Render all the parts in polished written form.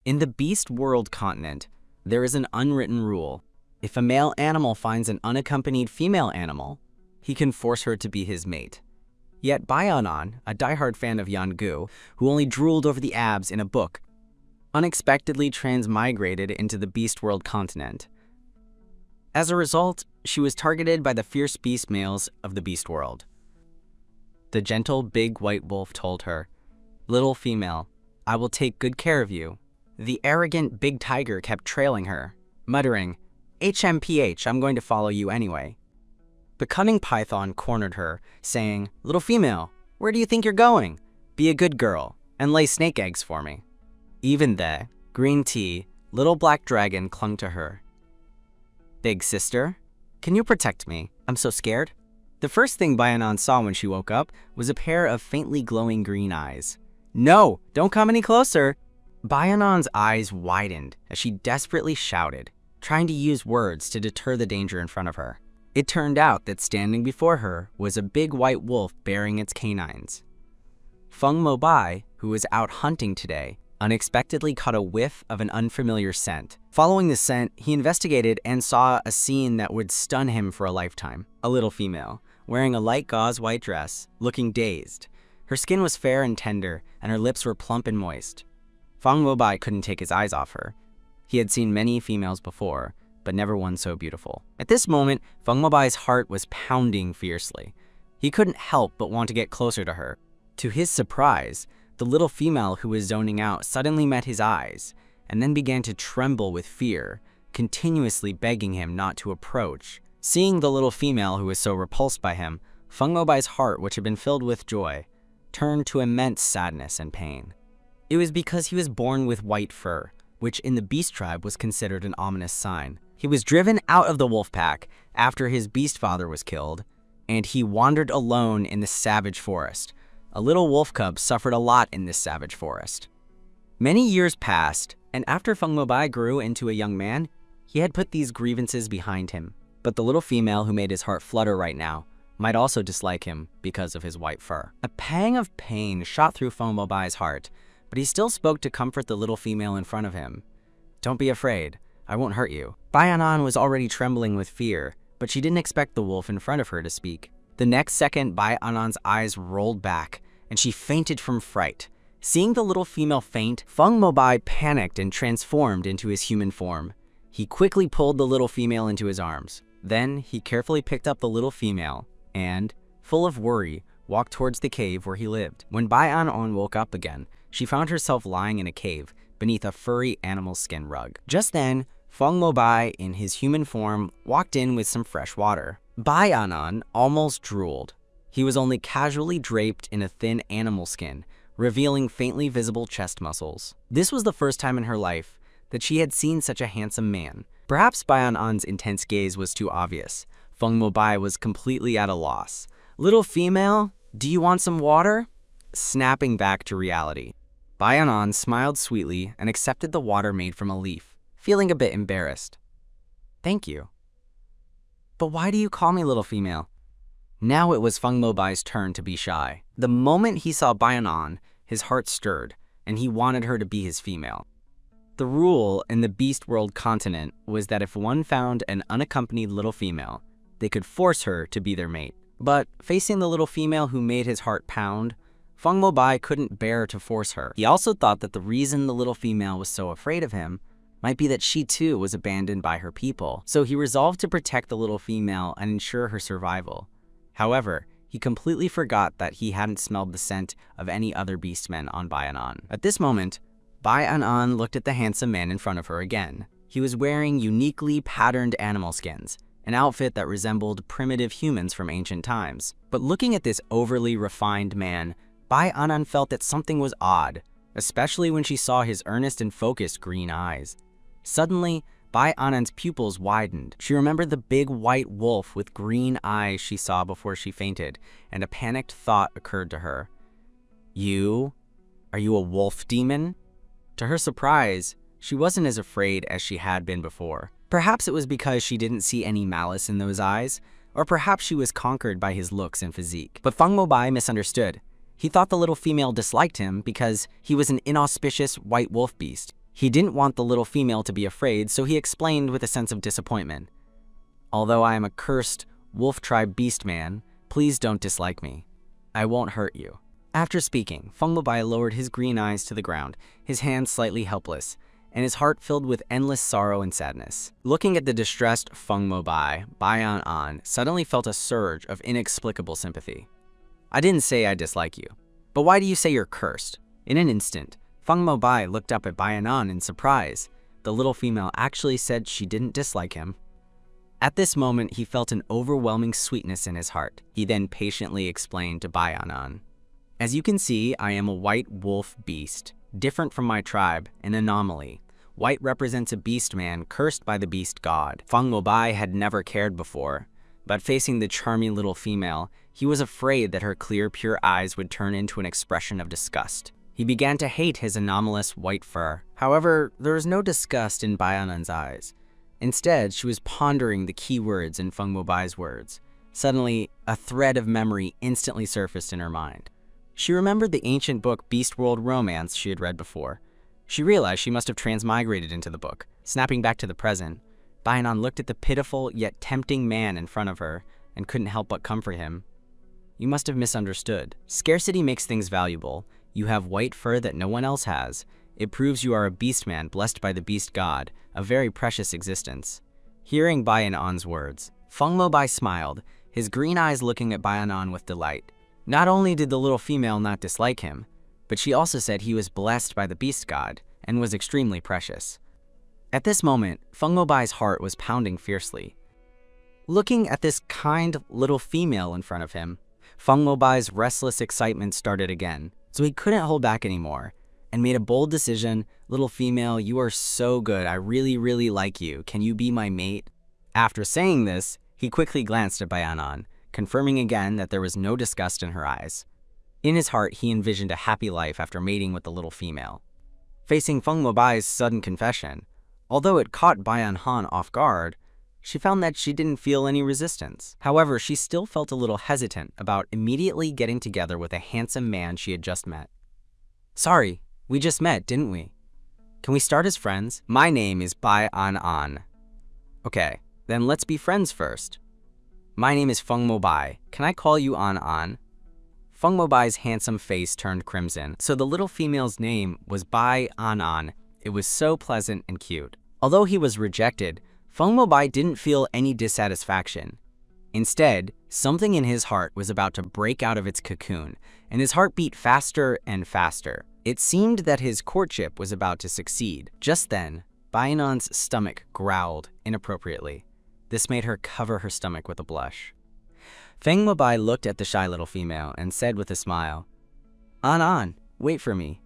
In the Beast World continent, there is an unwritten rule. If a male animal finds an unaccompanied female animal, he can force her to be his mate. Yet Bayanan, a diehard fan of Yangu, who only drooled over the abs in a book, unexpectedly transmigrated into the Beast World continent. As a result, she was targeted by the fierce beast males of the Beast World. The gentle big white wolf told her, "Little female, I will take good care of you." The arrogant big tiger kept trailing her, muttering, "HMPH, I'm going to follow you anyway." The cunning python cornered her, saying, "Little female, where do you think you're going? Be a good girl and lay snake eggs for me." Even the green tea, little black dragon clung to her. "Big sister, can you protect me? I'm so scared." The first thing Bayanan saw when she woke up was a pair of faintly glowing green eyes. "No, don't come any closer." Bayanan's eyes widened as she desperately shouted, trying to use words to deter the danger in front of her. It turned out that standing before her was a big white wolf bearing its canines. Feng Mobai, who was out hunting today, unexpectedly caught a whiff of an unfamiliar scent. Following the scent, he investigated and saw a scene that would stun him for a lifetime. A little female, wearing a light gauze white dress, looking dazed. Her skin was fair and tender, and her lips were plump and moist. Feng Mobai couldn't take his eyes off her. He had seen many females before, but never one so beautiful. At this moment, Feng Mobai's heart was pounding fiercely. He couldn't help but want to get closer to her. To his surprise, the little female who was zoning out suddenly met his eyes, and then began to tremble with fear, continuously begging him not to approach. Seeing the little female who was so repulsed by him, Feng Mobai's heart, which had been filled with joy, turned to immense sadness and pain. It was because he was born with white fur, which in the beast tribe was considered an ominous sign. He was driven out of the wolf pack after his beast father was killed, and he wandered alone in the savage forest. A little wolf cub suffered a lot in this savage forest. Many years passed, and after Feng Mobai grew into a young man, he had put these grievances behind him. But the little female who made his heart flutter right now might also dislike him because of his white fur. A pang of pain shot through Feng Mobai's heart, but he still spoke to comfort the little female in front of him. "Don't be afraid, I won't hurt you." Bayanan was already trembling with fear, but she didn't expect the wolf in front of her to speak. The next second, Bayanan's eyes rolled back, and she fainted from fright. Seeing the little female faint, Feng Mobai panicked and transformed into his human form. He quickly pulled the little female into his arms. Then he carefully picked up the little female and, full of worry, walked towards the cave where he lived. When Bayanan woke up again, she found herself lying in a cave beneath a furry animal skin rug. Just then, Feng Mobai, in his human form, walked in with some fresh water. Bayanan almost drooled. He was only casually draped in a thin animal skin, revealing faintly visible chest muscles. This was the first time in her life that she had seen such a handsome man. Perhaps Bayanan's intense gaze was too obvious. Feng Mobai was completely at a loss. "Little female, do you want some water?" Snapping back to reality. Bayanan smiled sweetly and accepted the water made from a leaf, feeling a bit embarrassed. "Thank you." "But why do you call me little female?" Now it was Feng Mobai's turn to be shy. The moment he saw Bayanan, his heart stirred, and he wanted her to be his female. The rule in the Beast World continent was that if one found an unaccompanied little female, they could force her to be their mate. But facing the little female who made his heart pound, Feng Mobai couldn't bear to force her. He also thought that the reason the little female was so afraid of him might be that she too was abandoned by her people. So he resolved to protect the little female and ensure her survival. However, he completely forgot that he hadn't smelled the scent of any other beastmen on Bayanan. At this moment, Bayanan looked at the handsome man in front of her again. He was wearing uniquely patterned animal skins, an outfit that resembled primitive humans from ancient times. But looking at this overly refined man, Bayanan felt that something was odd, especially when she saw his earnest and focused green eyes. Suddenly, Bayanan's pupils widened. She remembered the big white wolf with green eyes she saw before she fainted, and a panicked thought occurred to her. Are you a wolf demon?" To her surprise, she wasn't as afraid as she had been before. Perhaps it was because she didn't see any malice in those eyes, or perhaps she was conquered by his looks and physique. But Feng Mobai misunderstood. He thought the little female disliked him because he was an inauspicious white wolf beast. He didn't want the little female to be afraid, so he explained with a sense of disappointment. Although I am a cursed wolf tribe beast man, please don't dislike me. I won't hurt you. After speaking, Feng Mobai lowered his green eyes to the ground, his hands slightly helpless, and his heart filled with endless sorrow and sadness. Looking at the distressed Feng Mobai, Bai An suddenly felt a surge of inexplicable sympathy. I didn't say I dislike you, but why do you say you're cursed? In an instant, Feng Mobai looked up at Bai An in surprise. The little female actually said she didn't dislike him. At this moment, he felt an overwhelming sweetness in his heart. He then patiently explained to Bai An, as you can see, I am a white wolf beast, different from my tribe, an anomaly. White represents a beast man cursed by the beast god. Feng Mobai had never cared before, but facing the charming little female, he was afraid that her clear, pure eyes would turn into an expression of disgust. He began to hate his anomalous white fur. However, there was no disgust in Bai An's eyes. Instead, she was pondering the key words in Feng Mobai's words. Suddenly, a thread of memory instantly surfaced in her mind. She remembered the ancient book Beast World Romance she had read before. She realized she must have transmigrated into the book. Snapping back to the present, Bai An looked at the pitiful yet tempting man in front of her and couldn't help but comfort him. You must have misunderstood. Scarcity makes things valuable. You have white fur that no one else has. It proves you are a beast man blessed by the beast god, a very precious existence. Hearing Bai An's words, Feng Mobai smiled, his green eyes looking at Bai An with delight. Not only did the little female not dislike him, but she also said he was blessed by the beast god and was extremely precious. At this moment, Feng Mobai's heart was pounding fiercely. Looking at this kind little female in front of him, Feng Mobai's restless excitement started again, so he couldn't hold back anymore and made a bold decision. Little female, you are so good. I really, really like you. Can you be my mate? After saying this, he quickly glanced at Bai An, confirming again that there was no disgust in her eyes. In his heart, he envisioned a happy life after mating with the little female. Facing Feng Mobai's sudden confession, although it caught Bai An off guard, she found that she didn't feel any resistance. However, she still felt a little hesitant about immediately getting together with a handsome man she had just met. Sorry, we just met, didn't we? Can we start as friends? My name is Bai An. Okay, then let's be friends first. My name is Feng Mobai. Can I call you An? Feng Mobai's handsome face turned crimson, so the little female's name was Bai An. It was so pleasant and cute. Although he was rejected, Feng Mobai didn't feel any dissatisfaction. Instead, something in his heart was about to break out of its cocoon, and his heart beat faster and faster. It seemed that his courtship was about to succeed. Just then, Bai An's stomach growled inappropriately. This made her cover her stomach with a blush. Feng Mobai looked at the shy little female and said with a smile, An, wait for me.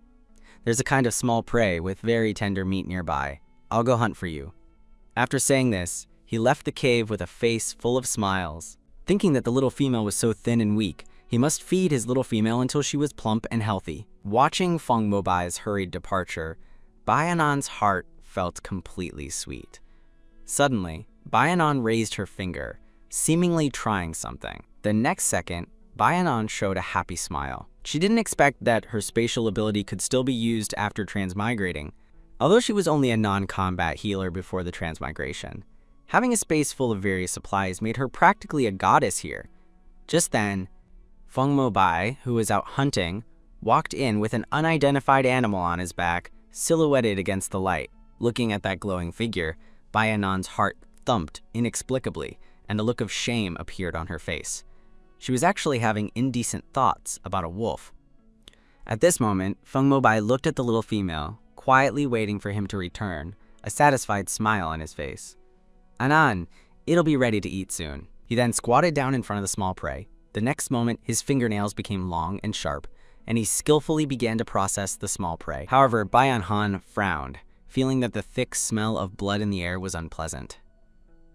There's a kind of small prey with very tender meat nearby. I'll go hunt for you. After saying this, he left the cave with a face full of smiles. Thinking that the little female was so thin and weak, he must feed his little female until she was plump and healthy. Watching Feng Mobai's hurried departure, Bai An's heart felt completely sweet. Suddenly, Bai An raised her finger, seemingly trying something. The next second, Bai An showed a happy smile. She didn't expect that her spatial ability could still be used after transmigrating. Although she was only a non-combat healer before the transmigration, having a space full of various supplies made her practically a goddess here. Just then, Feng Mobai, who was out hunting, walked in with an unidentified animal on his back, silhouetted against the light. Looking at that glowing figure, Bai An's heart thumped inexplicably, and a look of shame appeared on her face. She was actually having indecent thoughts about a wolf. At this moment, Feng Mobai looked at the little female, quietly waiting for him to return, a satisfied smile on his face. An, it'll be ready to eat soon. He then squatted down in front of the small prey. The next moment, his fingernails became long and sharp, and he skillfully began to process the small prey. However, Bai An frowned, feeling that the thick smell of blood in the air was unpleasant.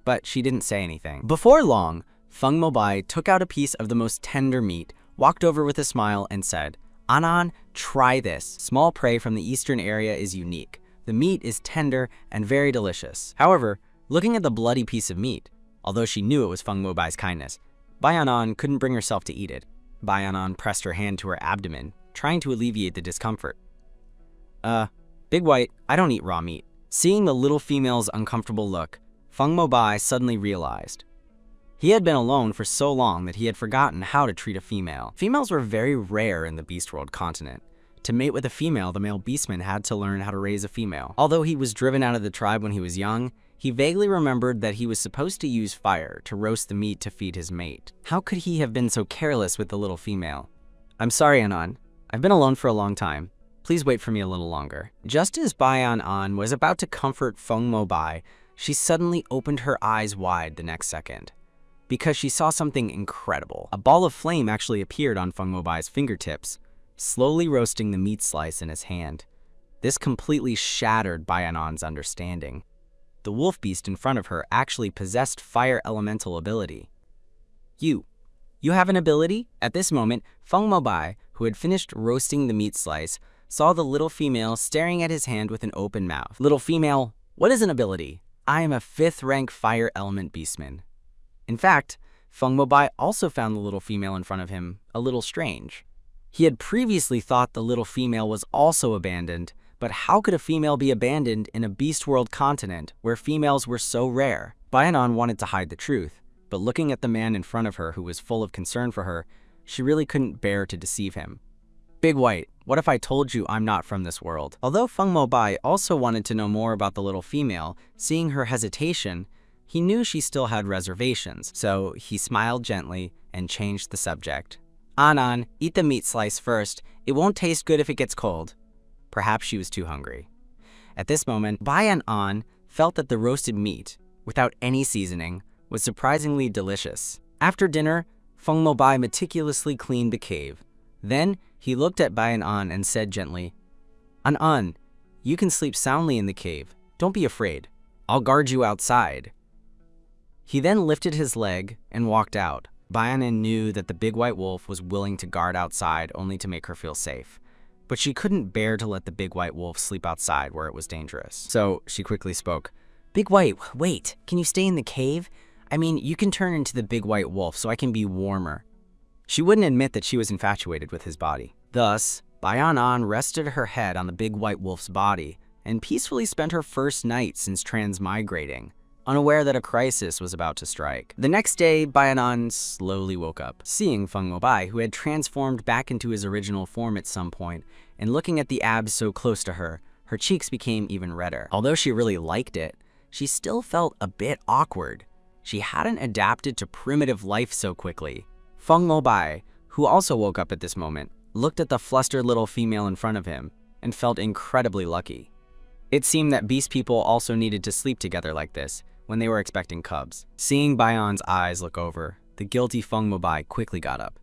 But she didn't say anything. Before long, Feng Mobai took out a piece of the most tender meat, walked over with a smile, and said, An, try this. Small prey from the eastern area is unique. The meat is tender and very delicious. However, looking at the bloody piece of meat, although she knew it was Feng Mobai's kindness, Bai An couldn't bring herself to eat it. Bai An pressed her hand to her abdomen, trying to alleviate the discomfort. Big White, I don't eat raw meat. Seeing the little female's uncomfortable look, Feng Mobai suddenly realized. He had been alone for so long that he had forgotten how to treat a female. Females were very rare in the Beast World continent. To mate with a female, the male beastman had to learn how to raise a female. Although he was driven out of the tribe when he was young, he vaguely remembered that he was supposed to use fire to roast the meat to feed his mate. How could he have been so careless with the little female? I'm sorry, Anan. I've been alone for a long time. Please wait for me a little longer. Just as Bayan was about to comfort Feng Mobai, she suddenly opened her eyes wide the next second, because she saw something incredible. A ball of flame actually appeared on Feng Mobai's fingertips, slowly roasting the meat slice in his hand. This completely shattered Bayan's understanding. The wolf beast in front of her actually possessed fire elemental ability. You have an ability? At this moment, Feng Mobai, who had finished roasting the meat slice, saw the little female staring at his hand with an open mouth. Little female, what is an ability? I am a 5th rank fire element beastman. In fact, Feng Mobai also found the little female in front of him a little strange. He had previously thought the little female was also abandoned, but how could a female be abandoned in a Beast World continent where females were so rare? Bayan wanted to hide the truth, but looking at the man in front of her who was full of concern for her, she really couldn't bear to deceive him. Big White, what if I told you I'm not from this world? Although Feng Mobai also wanted to know more about the little female, seeing her hesitation, he knew she still had reservations, so he smiled gently and changed the subject. Anan, eat the meat slice first. It won't taste good if it gets cold. Perhaps she was too hungry. At this moment, Bayan felt that the roasted meat, without any seasoning, was surprisingly delicious. After dinner, Feng Mobai meticulously cleaned the cave. Then, he looked at Bayan and said gently, An, you can sleep soundly in the cave. Don't be afraid. I'll guard you outside. He then lifted his leg and walked out. Bayan knew that the big white wolf was willing to guard outside only to make her feel safe. But she couldn't bear to let the big white wolf sleep outside where it was dangerous. So she quickly spoke. Big White, wait, can you stay in the cave? I mean, you can turn into the big white wolf so I can be warmer. She wouldn't admit that she was infatuated with his body. Thus, Bayan rested her head on the big white wolf's body and peacefully spent her first night since transmigrating, unaware that a crisis was about to strike. The next day, Bayan slowly woke up, seeing Feng Mobai, who had transformed back into his original form at some point, and looking at the abs so close to her, her cheeks became even redder. Although she really liked it, she still felt a bit awkward. She hadn't adapted to primitive life so quickly. Feng Mobai, who also woke up at this moment, looked at the flustered little female in front of him and felt incredibly lucky. It seemed that beast people also needed to sleep together like this when they were expecting cubs. Seeing Bayan's eyes look over, the guilty Feng Mobai quickly got up.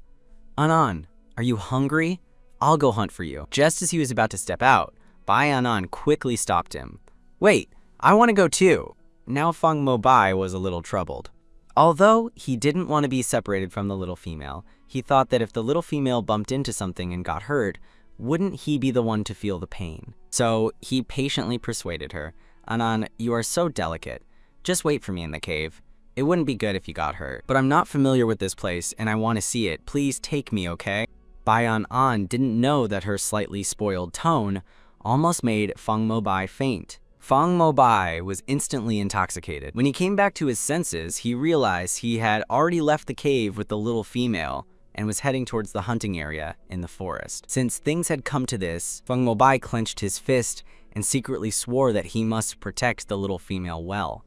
Anan, are you hungry? I'll go hunt for you. Just as he was about to step out, Bayan quickly stopped him. Wait, I want to go too. Now Feng Mobai was a little troubled. Although he didn't want to be separated from the little female, he thought that if the little female bumped into something and got hurt, wouldn't he be the one to feel the pain? So he patiently persuaded her. Anan, you are so delicate. Just wait for me in the cave. It wouldn't be good if you got hurt. But I'm not familiar with this place and I want to see it. Please take me, okay? Bayan didn't know that her slightly spoiled tone almost made Feng Mobai faint. Feng Mobai was instantly intoxicated. When he came back to his senses, he realized he had already left the cave with the little female and was heading towards the hunting area in the forest. Since things had come to this, Feng Mobai clenched his fist and secretly swore that he must protect the little female well.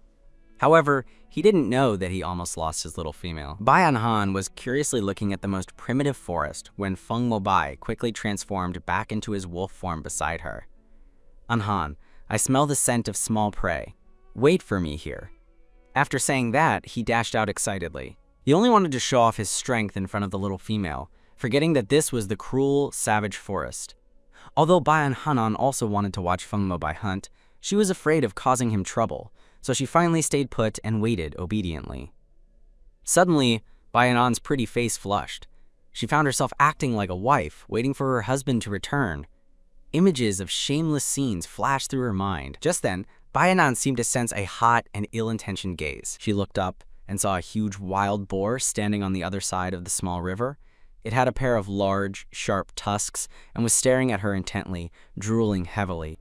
However, he didn't know that he almost lost his little female. Bayan was curiously looking at the most primitive forest when Feng Mobai quickly transformed back into his wolf form beside her. Anhan, I smell the scent of small prey. Wait for me here. After saying that, he dashed out excitedly. He only wanted to show off his strength in front of the little female, forgetting that this was the cruel, savage forest. Although Bayan also wanted to watch Feng Mobai hunt, she was afraid of causing him trouble, so she finally stayed put and waited obediently. Suddenly, Bayan's pretty face flushed. She found herself acting like a wife, waiting for her husband to return. Images of shameless scenes flashed through her mind. Just then, Bayan seemed to sense a hot and ill-intentioned gaze. She looked up and saw a huge wild boar standing on the other side of the small river. It had a pair of large, sharp tusks and was staring at her intently, drooling heavily.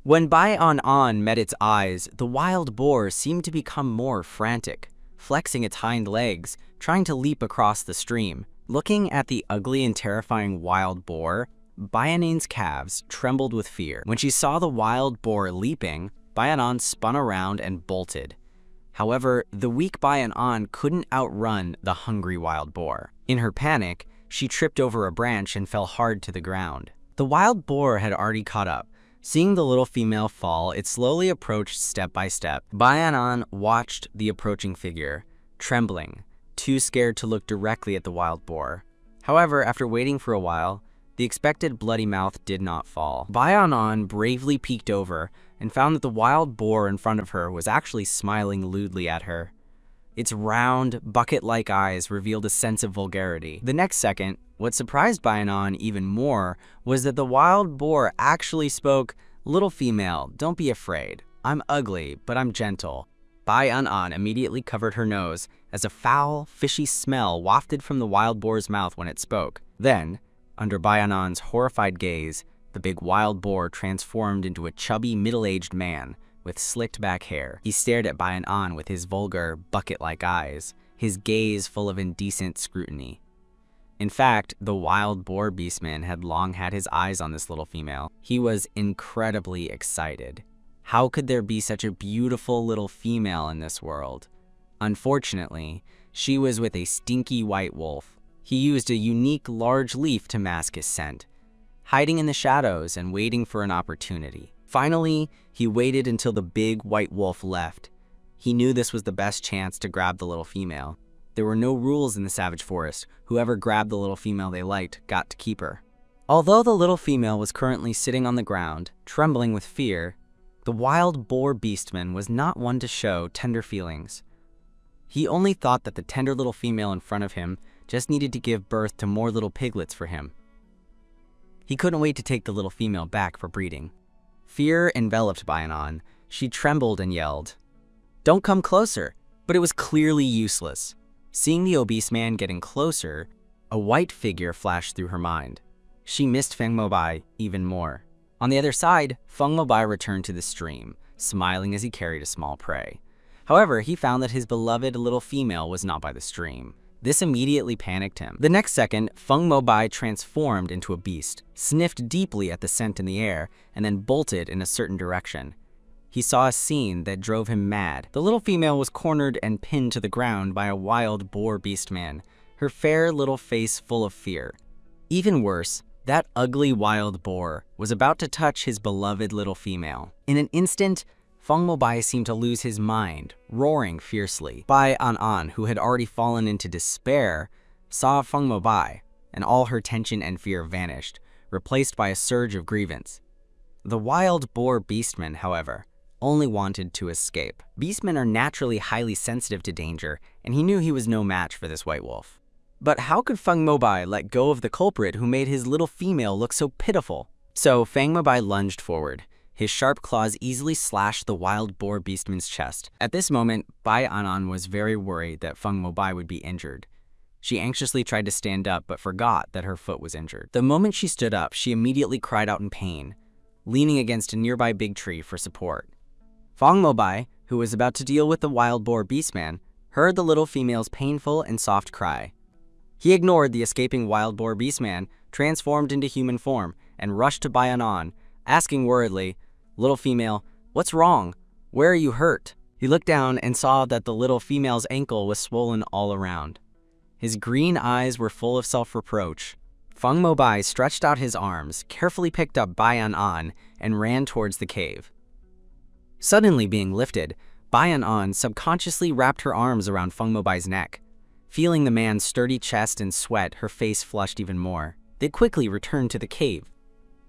When Bai-an met its eyes, the wild boar seemed to become more frantic, flexing its hind legs, trying to leap across the stream. Looking at the ugly and terrifying wild boar, Bai-an's calves trembled with fear. When she saw the wild boar leaping, Bai-an spun around and bolted. However, the weak Bai-an couldn't outrun the hungry wild boar. In her panic, she tripped over a branch and fell hard to the ground. The wild boar had already caught up. Seeing the little female fall, it slowly approached step by step. Bai-an watched the approaching figure, trembling, too scared to look directly at the wild boar. However, after waiting for a while, the expected bloody mouth did not fall. Bai-an bravely peeked over and found that the wild boar in front of her was actually smiling lewdly at her. Its round, bucket-like eyes revealed a sense of vulgarity. The next second, what surprised Bai-an even more was that the wild boar actually spoke, "Little female, don't be afraid. I'm ugly, but I'm gentle." Bai-an immediately covered her nose as a foul, fishy smell wafted from the wild boar's mouth when it spoke. Then, under Bai-an's horrified gaze, the big wild boar transformed into a chubby, middle-aged man with slicked-back hair. He stared at Bai-an with his vulgar, bucket-like eyes, his gaze full of indecent scrutiny. In fact, the wild boar beastman had long had his eyes on this little female. He was incredibly excited. How could there be such a beautiful little female in this world? Unfortunately, she was with a stinky white wolf. He used a unique large leaf to mask his scent, hiding in the shadows and waiting for an opportunity. Finally, he waited until the big white wolf left. He knew this was the best chance to grab the little female. There were no rules in the savage forest. Whoever grabbed the little female they liked got to keep her. Although the little female was currently sitting on the ground, trembling with fear, the wild boar beastman was not one to show tender feelings. He only thought that the tender little female in front of him just needed to give birth to more little piglets for him. He couldn't wait to take the little female back for breeding. Fear enveloped Bai-an. She trembled and yelled, "Don't come closer!" But it was clearly useless. Seeing the obese man getting closer, a white figure flashed through her mind. She missed Feng Mobai even more. On the other side, Feng Mobai returned to the stream, smiling as he carried a small prey. However, he found that his beloved little female was not by the stream. This immediately panicked him. The next second, Feng Mobai transformed into a beast, sniffed deeply at the scent in the air, and then bolted in a certain direction. He saw a scene that drove him mad. The little female was cornered and pinned to the ground by a wild boar beastman, her fair little face full of fear. Even worse, that ugly wild boar was about to touch his beloved little female. In an instant, Feng Mobai seemed to lose his mind, roaring fiercely. Bai-an, who had already fallen into despair, saw Feng Mobai, and all her tension and fear vanished, replaced by a surge of grievance. The wild boar beastman, however, only wanted to escape. Beastmen are naturally highly sensitive to danger, and he knew he was no match for this white wolf. But how could Feng Mobai let go of the culprit who made his little female look so pitiful? So Feng Mobai lunged forward. His sharp claws easily slashed the wild boar beastman's chest. At this moment, Bai-an was very worried that Feng Mobai would be injured. She anxiously tried to stand up, but forgot that her foot was injured. The moment she stood up, she immediately cried out in pain, leaning against a nearby big tree for support. Feng Mobai, who was about to deal with the wild boar beastman, heard the little female's painful and soft cry. He ignored the escaping wild boar beastman, transformed into human form, and rushed to Bai-an, asking worriedly, "Little female, what's wrong? Where are you hurt?" He looked down and saw that the little female's ankle was swollen all around. His green eyes were full of self-reproach. Feng Mobai stretched out his arms, carefully picked up Bai-an, and ran towards the cave. Suddenly being lifted, Bai-an subconsciously wrapped her arms around Feng Mobai's neck. Feeling the man's sturdy chest and sweat, her face flushed even more. They quickly returned to the cave.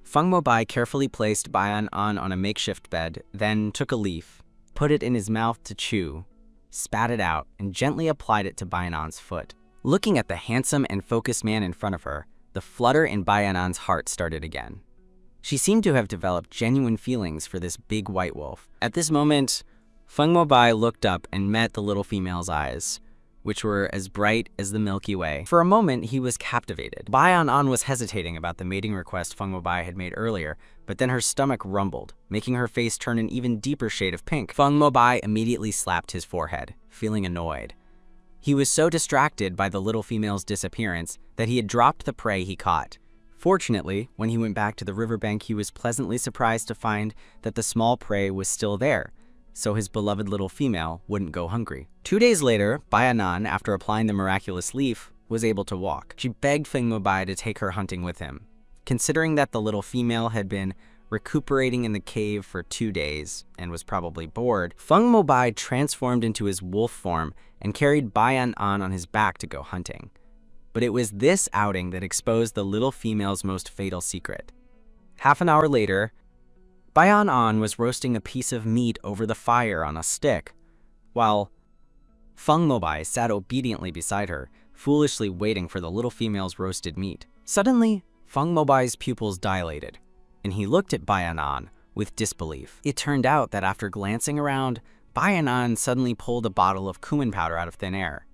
Feng Mobai carefully placed Bai-an on a makeshift bed, then took a leaf, put it in his mouth to chew, spat it out, and gently applied it to Bai-an's foot. Looking at the handsome and focused man in front of her, the flutter in Bai-an's heart started again. She seemed to have developed genuine feelings for this big white wolf. At this moment, Feng Mobai looked up and met the little female's eyes. which were as bright as the Milky Way. For a moment, he was captivated. Bayan was hesitating about the mating request Feng Mobai had made earlier, but then her stomach rumbled, making her face turn an even deeper shade of pink. Feng Mobai immediately slapped his forehead, feeling annoyed. He was so distracted by the little female's disappearance that he had dropped the prey he caught. Fortunately, when he went back to the riverbank, he was pleasantly surprised to find that the small prey was still there, so his beloved little female wouldn't go hungry. 2 days later, Bayanan, after applying the miraculous leaf, was able to walk. She begged Feng Mobai to take her hunting with him. Considering that the little female had been recuperating in the cave for 2 days and was probably bored, Feng Mobai transformed into his wolf form and carried Bayanan on his back to go hunting. But it was this outing that exposed the little female's most fatal secret. Half an hour later, Bayanan was roasting a piece of meat over the fire on a stick, while Feng Mobai sat obediently beside her, foolishly waiting for the little female's roasted meat. Suddenly, Feng Mobai's pupils dilated, and he looked at Bayanan with disbelief. It turned out that after glancing around, Bayanan suddenly pulled a bottle of cumin powder out of thin air.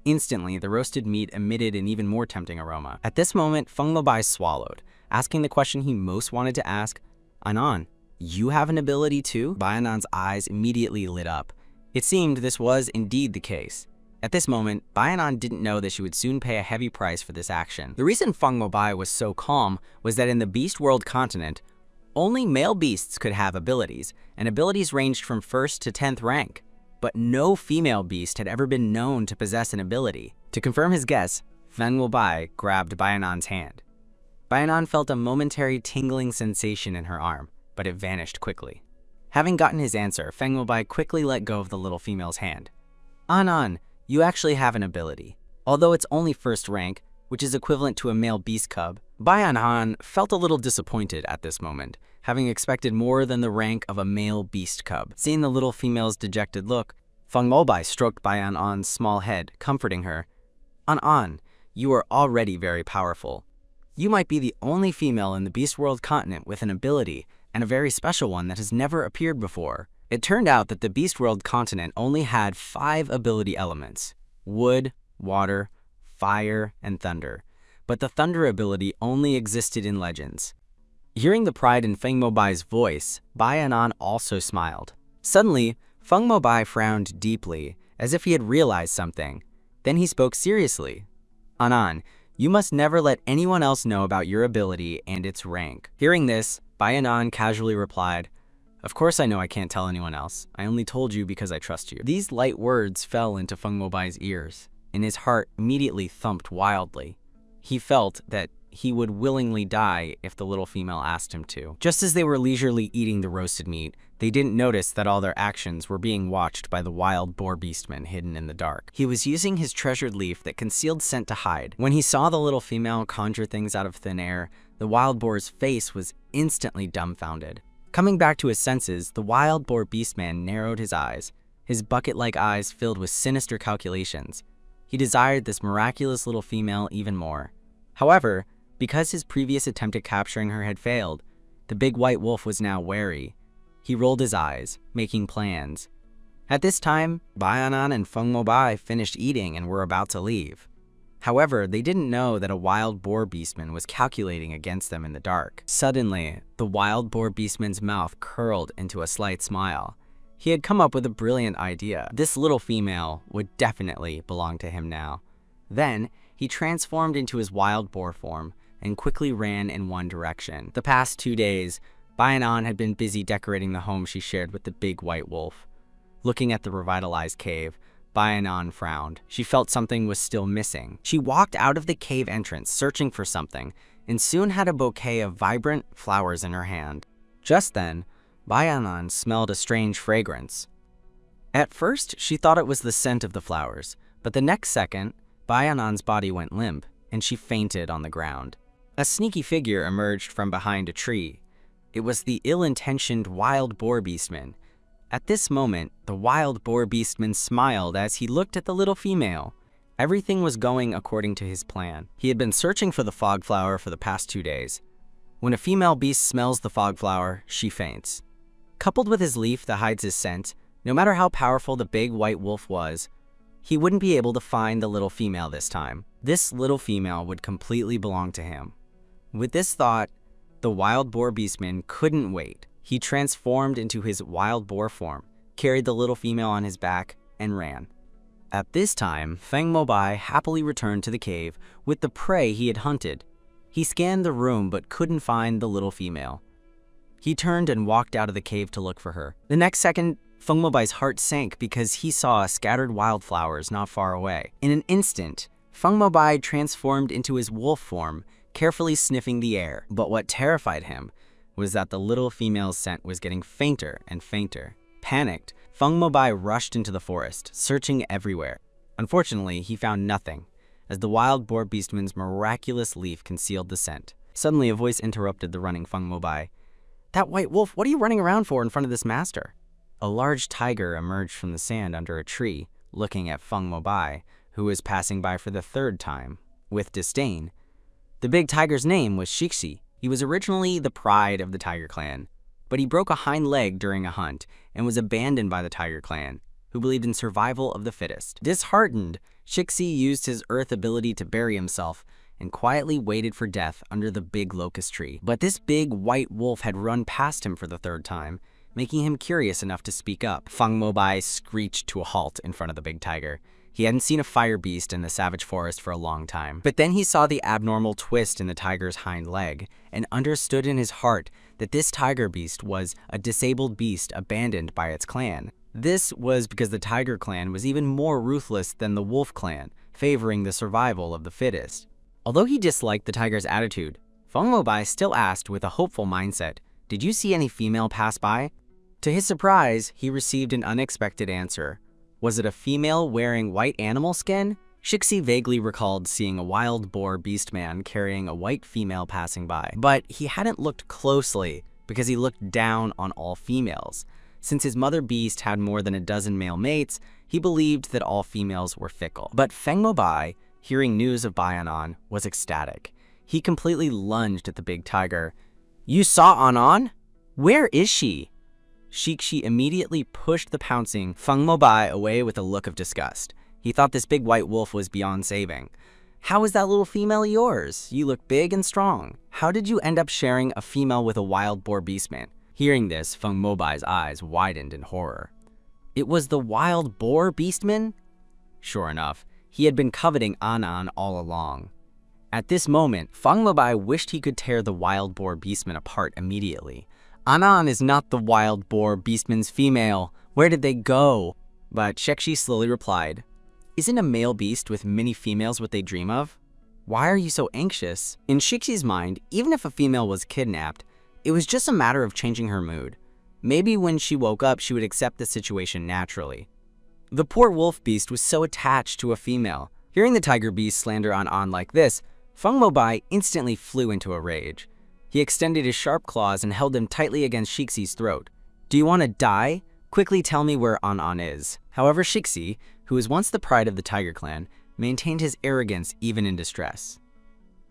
Instantly, the roasted meat emitted an even more tempting aroma. At this moment, Feng Mobai swallowed, asking the question he most wanted to ask, "Anan, you have an ability too?" Bayanan's eyes immediately lit up. It seemed this was indeed the case. At this moment, Bayanan didn't know that she would soon pay a heavy price for this action. The reason Feng Mobai was so calm was that in the Beast World continent, only male beasts could have abilities, and abilities ranged from 1st to 10th rank. But no female beast had ever been known to possess an ability. To confirm his guess, Feng Mobai grabbed Bayanan's hand. Bayanan felt a momentary tingling sensation in her arm, but it vanished quickly. Having gotten his answer, Feng Mobai quickly let go of the little female's hand. "Anan, you actually have an ability. Although it's only 1st rank, which is equivalent to a male beast cub." Bayanan felt a little disappointed at this moment, having expected more than the rank of a male beast cub. Seeing the little female's dejected look, Feng Mobai stroked Bayanan's small head, comforting her. "An, you are already very powerful. You might be the only female in the Beast World continent with an ability, and a very special one that has never appeared before." It turned out that the Beast World continent only had 5 ability elements: wood, water, fire, and thunder. But the thunder ability only existed in legends. Hearing the pride in Feng Mobai's voice, Bayanan also smiled. Suddenly, Feng Mobai frowned deeply, as if he had realized something. Then he spoke seriously. "Anan, you must never let anyone else know about your ability and its rank." Hearing this, Bayanan casually replied, "Of course I know I can't tell anyone else. I only told you because I trust you." These light words fell into Feng Mobai's ears, and his heart immediately thumped wildly. He felt that he would willingly die if the little female asked him to. Just as they were leisurely eating the roasted meat, they didn't notice that all their actions were being watched by the wild boar beastman hidden in the dark. He was using his treasured leaf that concealed scent to hide. When he saw the little female conjure things out of thin air, the wild boar's face was instantly dumbfounded. Coming back to his senses, the wild boar beastman narrowed his eyes, his bucket-like eyes filled with sinister calculations. He desired this miraculous little female even more. However, because his previous attempt at capturing her had failed, the big white wolf was now wary. He rolled his eyes, making plans. At this time, Bayanan and Feng Mobai finished eating and were about to leave. However, they didn't know that a wild boar beastman was calculating against them in the dark. Suddenly, the wild boar beastman's mouth curled into a slight smile. He had come up with a brilliant idea. This little female would definitely belong to him now. Then, he transformed into his wild boar form and quickly ran in one direction. The past 2 days, Bayanan had been busy decorating the home she shared with the big white wolf. Looking at the revitalized cave, Bayanan frowned. She felt something was still missing. She walked out of the cave entrance searching for something, and soon had a bouquet of vibrant flowers in her hand. Just then, Bayanan smelled a strange fragrance. At first, she thought it was the scent of the flowers, but the next second, Bayanan's body went limp, and she fainted on the ground. A sneaky figure emerged from behind a tree. It was the ill-intentioned wild boar beastman. At this moment, the wild boar beastman smiled as he looked at the little female. Everything was going according to his plan. He had been searching for the fog flower for the past 2 days. When a female beast smells the fog flower, she faints. Coupled with his leaf that hides his scent, no matter how powerful the big white wolf was, he wouldn't be able to find the little female this time. This little female would completely belong to him. With this thought, the wild boar beastman couldn't wait. He transformed into his wild boar form, carried the little female on his back, and ran. At this time, Feng Mobai happily returned to the cave with the prey he had hunted. He scanned the room but couldn't find the little female. He turned and walked out of the cave to look for her. The next second, Feng Mobai's heart sank because he saw scattered wildflowers not far away. In an instant, Feng Mobai transformed into his wolf form, carefully sniffing the air. But what terrified him was that the little female's scent was getting fainter and fainter. Panicked, Feng Mobai rushed into the forest, searching everywhere. Unfortunately, he found nothing, as the wild boar beastman's miraculous leaf concealed the scent. Suddenly, a voice interrupted the running Feng Mobai. "That white wolf, what are you running around for in front of this master?" A large tiger emerged from the sand under a tree, looking at Feng Mobai, who was passing by for the third time, with disdain. The big tiger's name was Shixi. He was originally the pride of the tiger clan, but he broke a hind leg during a hunt and was abandoned by the tiger clan, who believed in survival of the fittest. Disheartened, Shixi used his earth ability to bury himself and quietly waited for death under the big locust tree. But this big white wolf had run past him for the third time, making him curious enough to speak up. Feng Mobai screeched to a halt in front of the big tiger. He hadn't seen a fire beast in the savage forest for a long time. But then he saw the abnormal twist in the tiger's hind leg and understood in his heart that this tiger beast was a disabled beast abandoned by its clan. This was because the tiger clan was even more ruthless than the wolf clan, favoring the survival of the fittest. Although he disliked the tiger's attitude, Feng Mobai still asked with a hopeful mindset, "Did you see any female pass by?" To his surprise, he received an unexpected answer. Was it a female wearing white animal skin? Shixi vaguely recalled seeing a wild boar beastman carrying a white female passing by, but he hadn't looked closely because he looked down on all females. Since his mother beast had more than a dozen male mates, he believed that all females were fickle. But Feng Mobai, hearing news of Baianan, was ecstatic. He completely lunged at the big tiger. "You saw Anan? Where is she?" Shixi immediately pushed the pouncing Feng Mobai away with a look of disgust. He thought this big white wolf was beyond saving. "How is that little female yours? You look big and strong. How did you end up sharing a female with a wild boar beastman?" Hearing this, Feng Mobai's eyes widened in horror. It was the wild boar beastman? Sure enough, he had been coveting Anan all along. At this moment, Feng Mobai wished he could tear the wild boar beastman apart immediately. "Anan is not the wild boar beastman's female. Where did they go?" But Shixi slowly replied, "Isn't a male beast with many females what they dream of? Why are you so anxious?" In Shixi's mind, even if a female was kidnapped, it was just a matter of changing her mood. Maybe when she woke up, she would accept the situation naturally. The poor wolf beast was so attached to a female. Hearing the tiger beast slander An like this, Feng Mobai instantly flew into a rage. He extended his sharp claws and held them tightly against Shixi's throat. "Do you want to die? Quickly tell me where An is." However, Shixi, who was once the pride of the tiger clan, maintained his arrogance even in distress.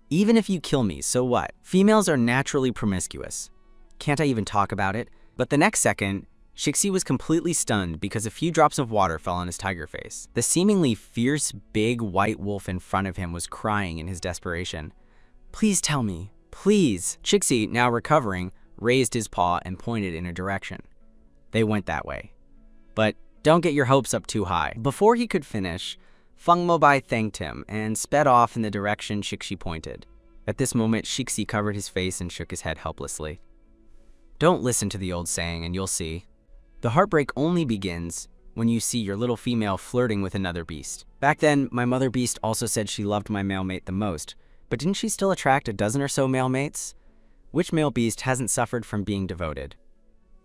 "Even if you kill me, so what? Females are naturally promiscuous. Can't I even talk about it?" But the next second, Shixi was completely stunned because a few drops of water fell on his tiger face. The seemingly fierce big white wolf in front of him was crying in his desperation. "Please tell me. Please." Shixi, now recovering, raised his paw and pointed in a direction. They went that way. But don't get your hopes up too high. Before he could finish, Feng Mobai thanked him and sped off in the direction Shixi pointed. At this moment, Shixi covered his face and shook his head helplessly. Don't listen to the old saying and you'll see. The heartbreak only begins when you see your little female flirting with another beast. Back then, my mother beast also said she loved my male mate the most. But didn't she still attract a dozen or so male mates? Which male beast hasn't suffered from being devoted?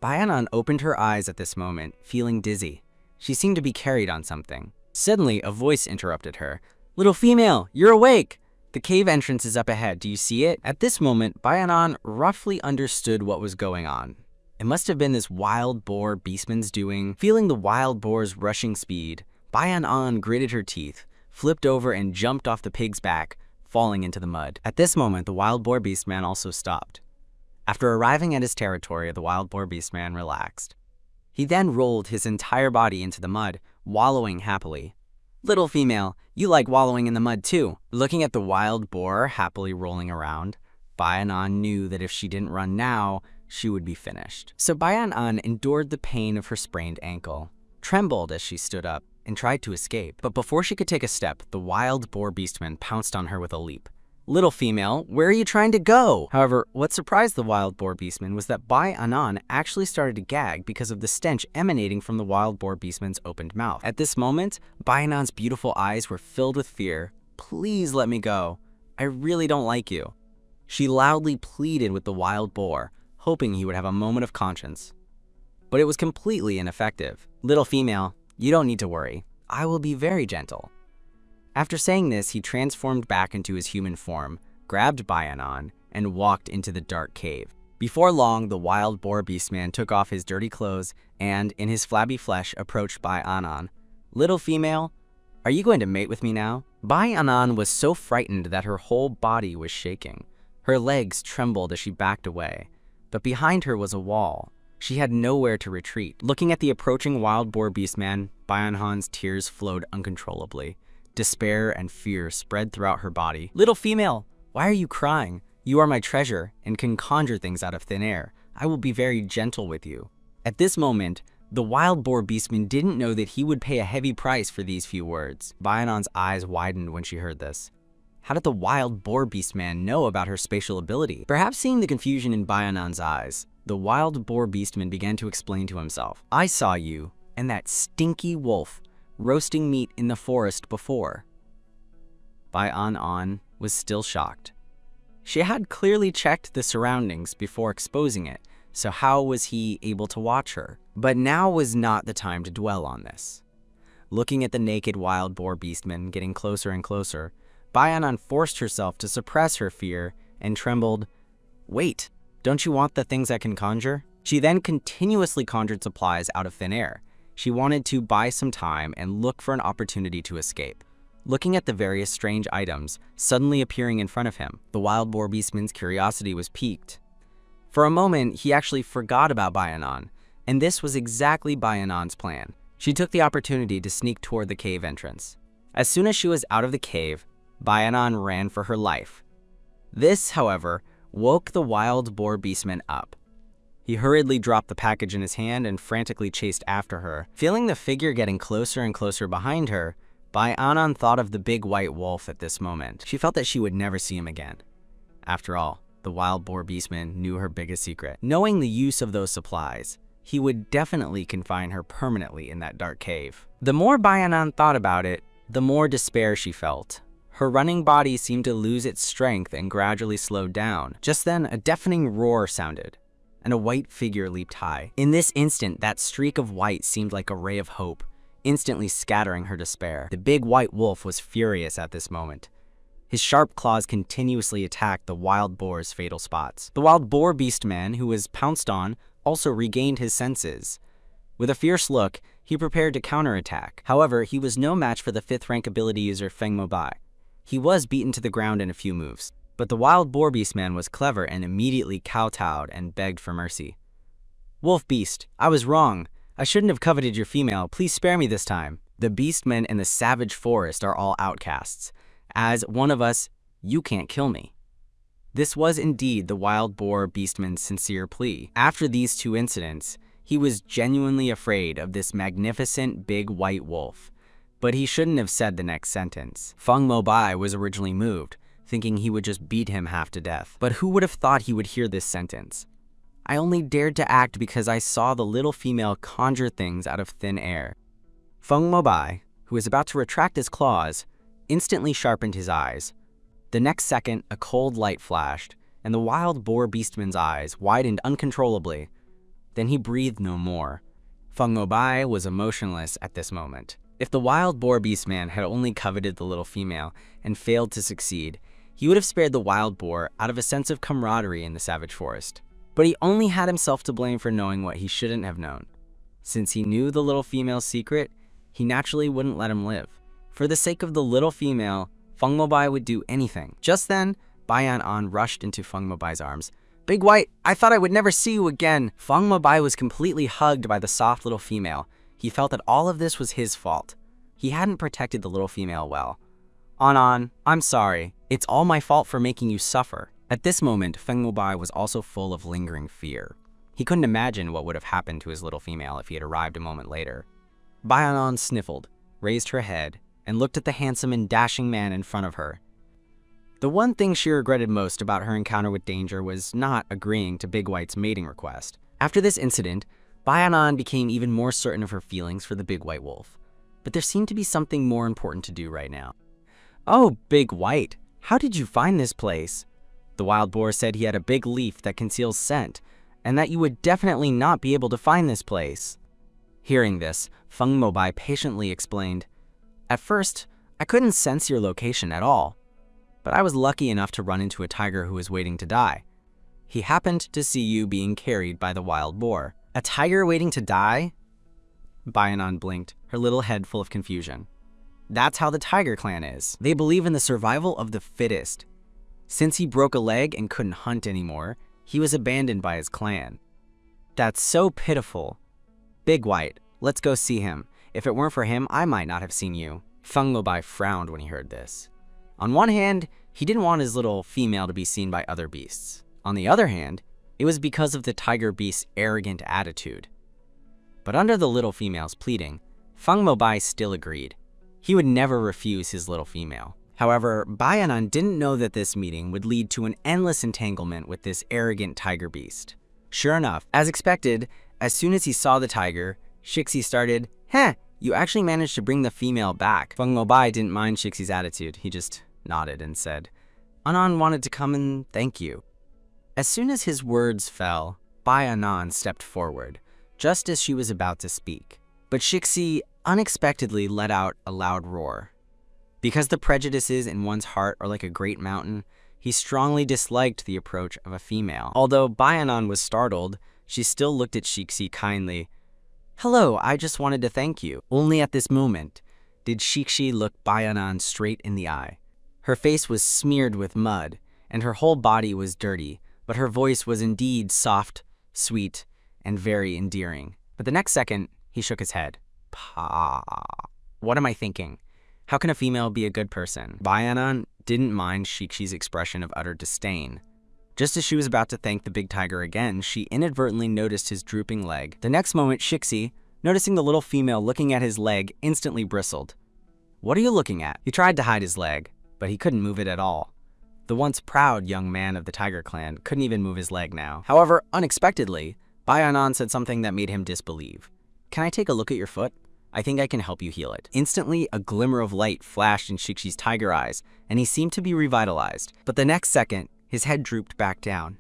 Baianan opened her eyes at this moment, feeling dizzy. She seemed to be carried on something. Suddenly, a voice interrupted her. "Little female, you're awake! The cave entrance is up ahead, do you see it?" At this moment, Baianan roughly understood what was going on. It must have been this wild boar beastman's doing. Feeling the wild boar's rushing speed, Baianan gritted her teeth, flipped over and jumped off the pig's back, falling into the mud. At this moment, the wild boar beastman also stopped. After arriving at his territory, the wild boar beastman relaxed. He then rolled his entire body into the mud, wallowing happily. Little female, you like wallowing in the mud too. Looking at the wild boar happily rolling around, Bayanan knew that if she didn't run now, she would be finished. So Bayanan endured the pain of her sprained ankle, trembled as she stood up, and tried to escape. But before she could take a step, the wild boar beastman pounced on her with a leap. Little female, where are you trying to go? However, what surprised the wild boar beastman was that Bayanan actually started to gag because of the stench emanating from the wild boar beastman's opened mouth. At this moment, Bayanan's beautiful eyes were filled with fear. Please let me go. I really don't like you. She loudly pleaded with the wild boar, hoping he would have a moment of conscience. But it was completely ineffective. Little female, you don't need to worry. I will be very gentle. After saying this, he transformed back into his human form, grabbed Bayanan, and walked into the dark cave. Before long, the wild boar beastman took off his dirty clothes and, in his flabby flesh, approached Bayanan. Little female, are you going to mate with me now? Bayanan was so frightened that her whole body was shaking. Her legs trembled as she backed away, but behind her was a wall. She had nowhere to retreat. Looking at the approaching wild boar beastman, Bayanan's tears flowed uncontrollably. Despair and fear spread throughout her body. Little female, why are you crying? You are my treasure and can conjure things out of thin air. I will be very gentle with you. At this moment, the wild boar beastman didn't know that he would pay a heavy price for these few words. Bayanan's eyes widened when she heard this. How did the wild boar beastman know about her spatial ability? Perhaps seeing the confusion in Bayanan's eyes, the wild boar beastman began to explain to himself. I saw you and that stinky wolf roasting meat in the forest before. Bayanan was still shocked. She had clearly checked the surroundings before exposing it, so how was he able to watch her? But now was not the time to dwell on this. Looking at the naked wild boar beastman getting closer and closer, Bayanan forced herself to suppress her fear and trembled. Wait, don't you want the things I can conjure? She then continuously conjured supplies out of thin air. She wanted to buy some time and look for an opportunity to escape. Looking at the various strange items suddenly appearing in front of him, the wild boar beastman's curiosity was piqued. For a moment, he actually forgot about Bayanan, and this was exactly Bayanan's plan. She took the opportunity to sneak toward the cave entrance. As soon as she was out of the cave, Bayanan ran for her life. This, however, woke the wild boar beastman up. He hurriedly dropped the package in his hand and frantically chased after her. Feeling the figure getting closer and closer behind her, Bayanan thought of the big white wolf at this moment. She felt that she would never see him again. After all, the wild boar beastman knew her biggest secret. Knowing the use of those supplies, he would definitely confine her permanently in that dark cave. The more Bayanan thought about it, the more despair she felt. Her running body seemed to lose its strength and gradually slowed down. Just then, a deafening roar sounded, and a white figure leaped high. In this instant, that streak of white seemed like a ray of hope, instantly scattering her despair. The big white wolf was furious at this moment. His sharp claws continuously attacked the wild boar's fatal spots. The wild boar beastman, who was pounced on, also regained his senses. With a fierce look, he prepared to counterattack. However, he was no match for the 5th rank ability user Feng Mobai. He was beaten to the ground in a few moves. But the wild boar beastman was clever and immediately kowtowed and begged for mercy. Wolf beast, I was wrong. I shouldn't have coveted your female. Please spare me this time. The beastmen in the savage forest are all outcasts. As one of us, you can't kill me. This was indeed the wild boar beastman's sincere plea. After these two incidents, he was genuinely afraid of this magnificent big white wolf. But he shouldn't have said the next sentence. Feng Mobai was originally moved, thinking he would just beat him half to death. But who would have thought he would hear this sentence? I only dared to act because I saw the little female conjure things out of thin air. Feng Mobai, who was about to retract his claws, instantly sharpened his eyes. The next second, a cold light flashed, and the wild boar beastman's eyes widened uncontrollably. Then he breathed no more. Feng Mobai was emotionless at this moment. If the wild boar beastman had only coveted the little female and failed to succeed, he would have spared the wild boar out of a sense of camaraderie in the savage forest. But he only had himself to blame for knowing what he shouldn't have known. Since he knew the little female's secret, he naturally wouldn't let him live. For the sake of the little female, Feng Mobai would do anything. Just then, Bayanan rushed into Feng Mobai's arms. Big White, I thought I would never see you again. Feng Mobai was completely hugged by the soft little female. He felt that all of this was his fault. He hadn't protected the little female well. Anan, I'm sorry. It's all my fault for making you suffer. At this moment, Feng Mobai was also full of lingering fear. He couldn't imagine what would have happened to his little female if he had arrived a moment later. Bayanan sniffled, raised her head, and looked at the handsome and dashing man in front of her. The one thing she regretted most about her encounter with danger was not agreeing to Big White's mating request. After this incident, Bayanan became even more certain of her feelings for the Big White Wolf. But there seemed to be something more important to do right now. "Oh, Big White, how did you find this place?" The wild boar said he had a big leaf that conceals scent, and that you would definitely not be able to find this place. Hearing this, Feng Mobai patiently explained, "At first, I couldn't sense your location at all, but I was lucky enough to run into a tiger who was waiting to die. He happened to see you being carried by the wild boar." "A tiger waiting to die?" Bayanan blinked, her little head full of confusion. "That's how the Tiger Clan is. They believe in the survival of the fittest. Since he broke a leg and couldn't hunt anymore, he was abandoned by his clan." "That's so pitiful. Big White, let's go see him. If it weren't for him, I might not have seen you." Feng Mobai frowned when he heard this. On one hand, he didn't want his little female to be seen by other beasts. On the other hand, it was because of the tiger beast's arrogant attitude. But under the little female's pleading, Feng Mobai still agreed. He would never refuse his little female. However, Bayanan didn't know that this meeting would lead to an endless entanglement with this arrogant tiger beast. Sure enough, as expected, as soon as he saw the tiger, Shixi started, "Heh, you actually managed to bring the female back." Feng Mobai didn't mind Shixi's attitude. He just nodded and said, "Anan wanted to come and thank you." As soon as his words fell, Bayanan stepped forward, just as she was about to speak. But Shixi unexpectedly let out a loud roar. Because the prejudices in one's heart are like a great mountain, he strongly disliked the approach of a female. Although Bayanan was startled, she still looked at Shixi kindly. "Hello, I just wanted to thank you." Only at this moment did Shixi look Bayanan straight in the eye. Her face was smeared with mud, and her whole body was dirty, but her voice was indeed soft, sweet, and very endearing. But the next second, he shook his head. "Pa. What am I thinking? How can a female be a good person?" Bayanan didn't mind Shixi's expression of utter disdain. Just as she was about to thank the big tiger again, she inadvertently noticed his drooping leg. The next moment, Shixi, noticing the little female looking at his leg, instantly bristled. "What are you looking at?" He tried to hide his leg, but he couldn't move it at all. The once proud young man of the Tiger Clan couldn't even move his leg now. However, unexpectedly, Bayanan said something that made him disbelieve. "Can I take a look at your foot? I think I can help you heal it." Instantly, a glimmer of light flashed in Shixi's tiger eyes, and he seemed to be revitalized. But the next second, his head drooped back down.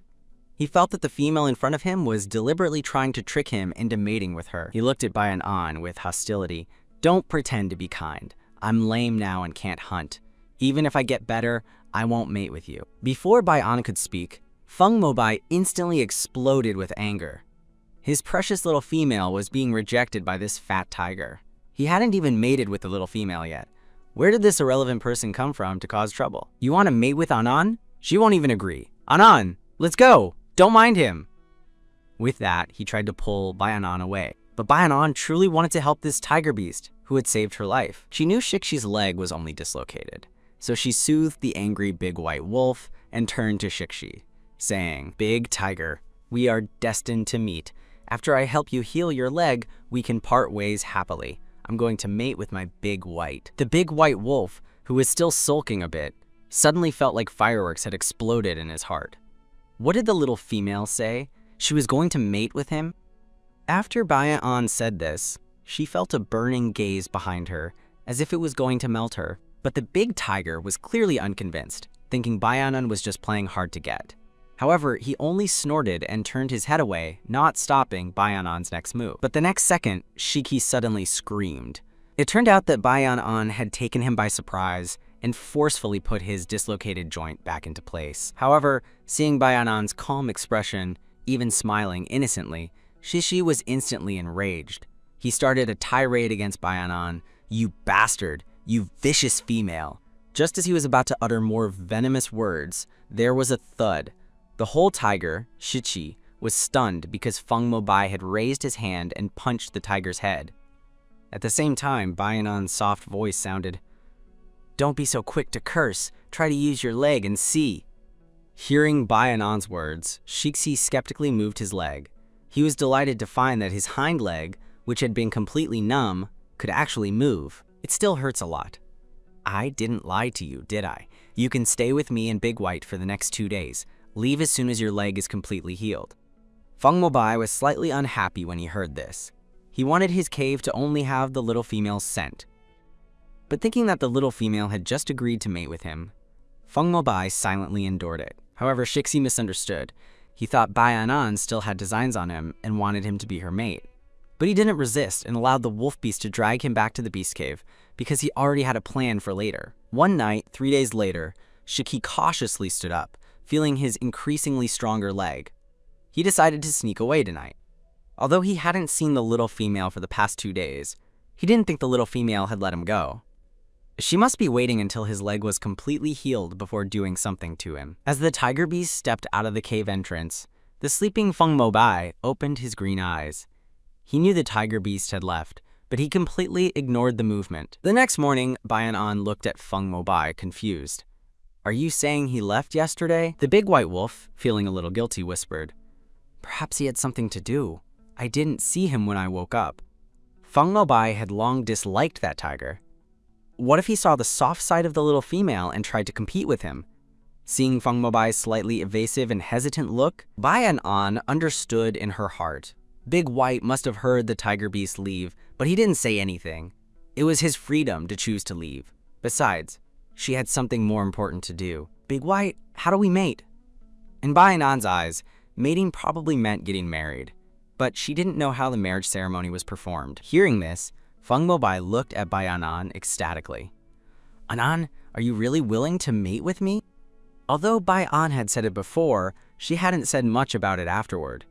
He felt that the female in front of him was deliberately trying to trick him into mating with her. He looked at Bayanan with hostility. "Don't pretend to be kind. I'm lame now and can't hunt. Even if I get better, I won't mate with you." Before Bayanan could speak, Feng Mobai instantly exploded with anger. His precious little female was being rejected by this fat tiger. He hadn't even mated with the little female yet. Where did this irrelevant person come from to cause trouble? "You want to mate with Anan? She won't even agree. Anan, let's go. Don't mind him." With that, he tried to pull Bayanan away. But Bayanan truly wanted to help this tiger beast, who had saved her life. She knew Shixi's leg was only dislocated, so she soothed the angry big white wolf and turned to Shixi, saying, "Big tiger, we are destined to meet. After I help you heal your leg, we can part ways happily. I'm going to mate with my big white." The big white wolf, who was still sulking a bit, suddenly felt like fireworks had exploded in his heart. What did the little female say? She was going to mate with him? After Bayanan said this, she felt a burning gaze behind her, as if it was going to melt her. But the big tiger was clearly unconvinced, thinking Bayanan was just playing hard to get. However, he only snorted and turned his head away, not stopping Bayanan's next move. But the next second, Shiki suddenly screamed. It turned out that Bayanan had taken him by surprise and forcefully put his dislocated joint back into place. However, seeing Bayanan's calm expression, even smiling innocently, Shishi was instantly enraged. He started a tirade against Bayanan. "You bastard, you vicious female." Just as he was about to utter more venomous words, there was a thud. The whole tiger, Shichi, was stunned because Feng Mobai had raised his hand and punched the tiger's head. At the same time, Bayanon's soft voice sounded, "Don't be so quick to curse. Try to use your leg and see." Hearing Bayanon's words, Shixi skeptically moved his leg. He was delighted to find that his hind leg, which had been completely numb, could actually move. "It still hurts a lot." "I didn't lie to you, did I? You can stay with me and Big White for the next 2 days. Leave as soon as your leg is completely healed." Feng Mobai was slightly unhappy when he heard this. He wanted his cave to only have the little female's scent. But thinking that the little female had just agreed to mate with him, Feng Mobai silently endured it. However, Shixi misunderstood. He thought Bayanan still had designs on him and wanted him to be her mate. But he didn't resist and allowed the wolf beast to drag him back to the beast cave because he already had a plan for later. One night, 3 days later, Shiki cautiously stood up, feeling his increasingly stronger leg. He decided to sneak away tonight. Although he hadn't seen the little female for the past 2 days, he didn't think the little female had let him go. She must be waiting until his leg was completely healed before doing something to him. As the tiger beast stepped out of the cave entrance, the sleeping Feng Mobai opened his green eyes. He knew the tiger beast had left, but he completely ignored the movement. The next morning, Bayanan looked at Feng Mobai, confused. "Are you saying he left yesterday?" The big white wolf, feeling a little guilty, whispered, "Perhaps he had something to do. I didn't see him when I woke up." Feng Mobai had long disliked that tiger. What if he saw the soft side of the little female and tried to compete with him? Seeing Feng Mobai's slightly evasive and hesitant look, Bayanan understood in her heart. Big White must have heard the tiger beast leave, but he didn't say anything. It was his freedom to choose to leave. Besides, she had something more important to do. "Big White, how do we mate?" In Bayanan's eyes, mating probably meant getting married, but she didn't know how the marriage ceremony was performed. Hearing this, Feng Mobai looked at Bayanan ecstatically. "Anan, are you really willing to mate with me?" Although Bayan had said it before, she hadn't said much about it afterward.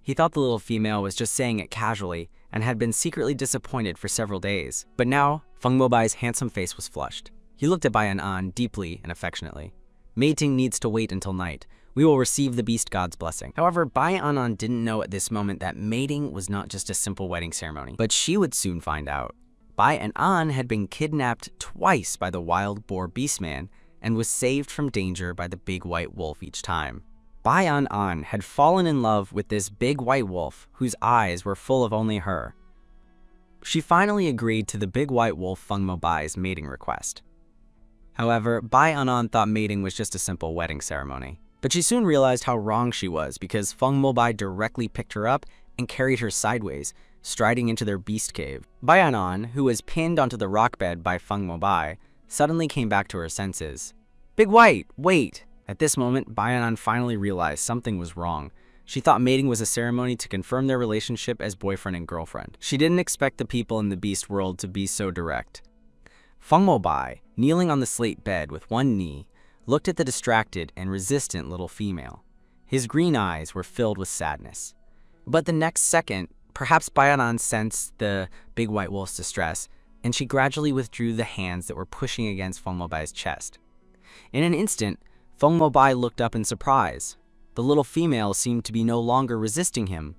He thought the little female was just saying it casually and had been secretly disappointed for several days. But now, Feng Mobai's handsome face was flushed. He looked at Bayanan deeply and affectionately. "Mating needs to wait until night. We will receive the beast god's blessing." However, Bayanan didn't know at this moment that mating was not just a simple wedding ceremony, but she would soon find out. Bayanan had been kidnapped twice by the wild boar beastman and was saved from danger by the big white wolf each time. Bayanan had fallen in love with this big white wolf whose eyes were full of only her. She finally agreed to the big white wolf Feng Mobai's mating request. However, Bayanan thought mating was just a simple wedding ceremony. But she soon realized how wrong she was because Feng Mobai directly picked her up and carried her sideways, striding into their beast cave. Bayanan, who was pinned onto the rock bed by Feng Mobai, suddenly came back to her senses. "Big White, wait!" At this moment, Bayanan finally realized something was wrong. She thought mating was a ceremony to confirm their relationship as boyfriend and girlfriend. She didn't expect the people in the beast world to be so direct. Feng Mobai, kneeling on the slate bed with one knee, looked at the distracted and resistant little female. His green eyes were filled with sadness. But the next second, perhaps Bayanan sensed the big white wolf's distress, and she gradually withdrew the hands that were pushing against Feng Mobai's chest. In an instant, Feng Mobai looked up in surprise. The little female seemed to be no longer resisting him,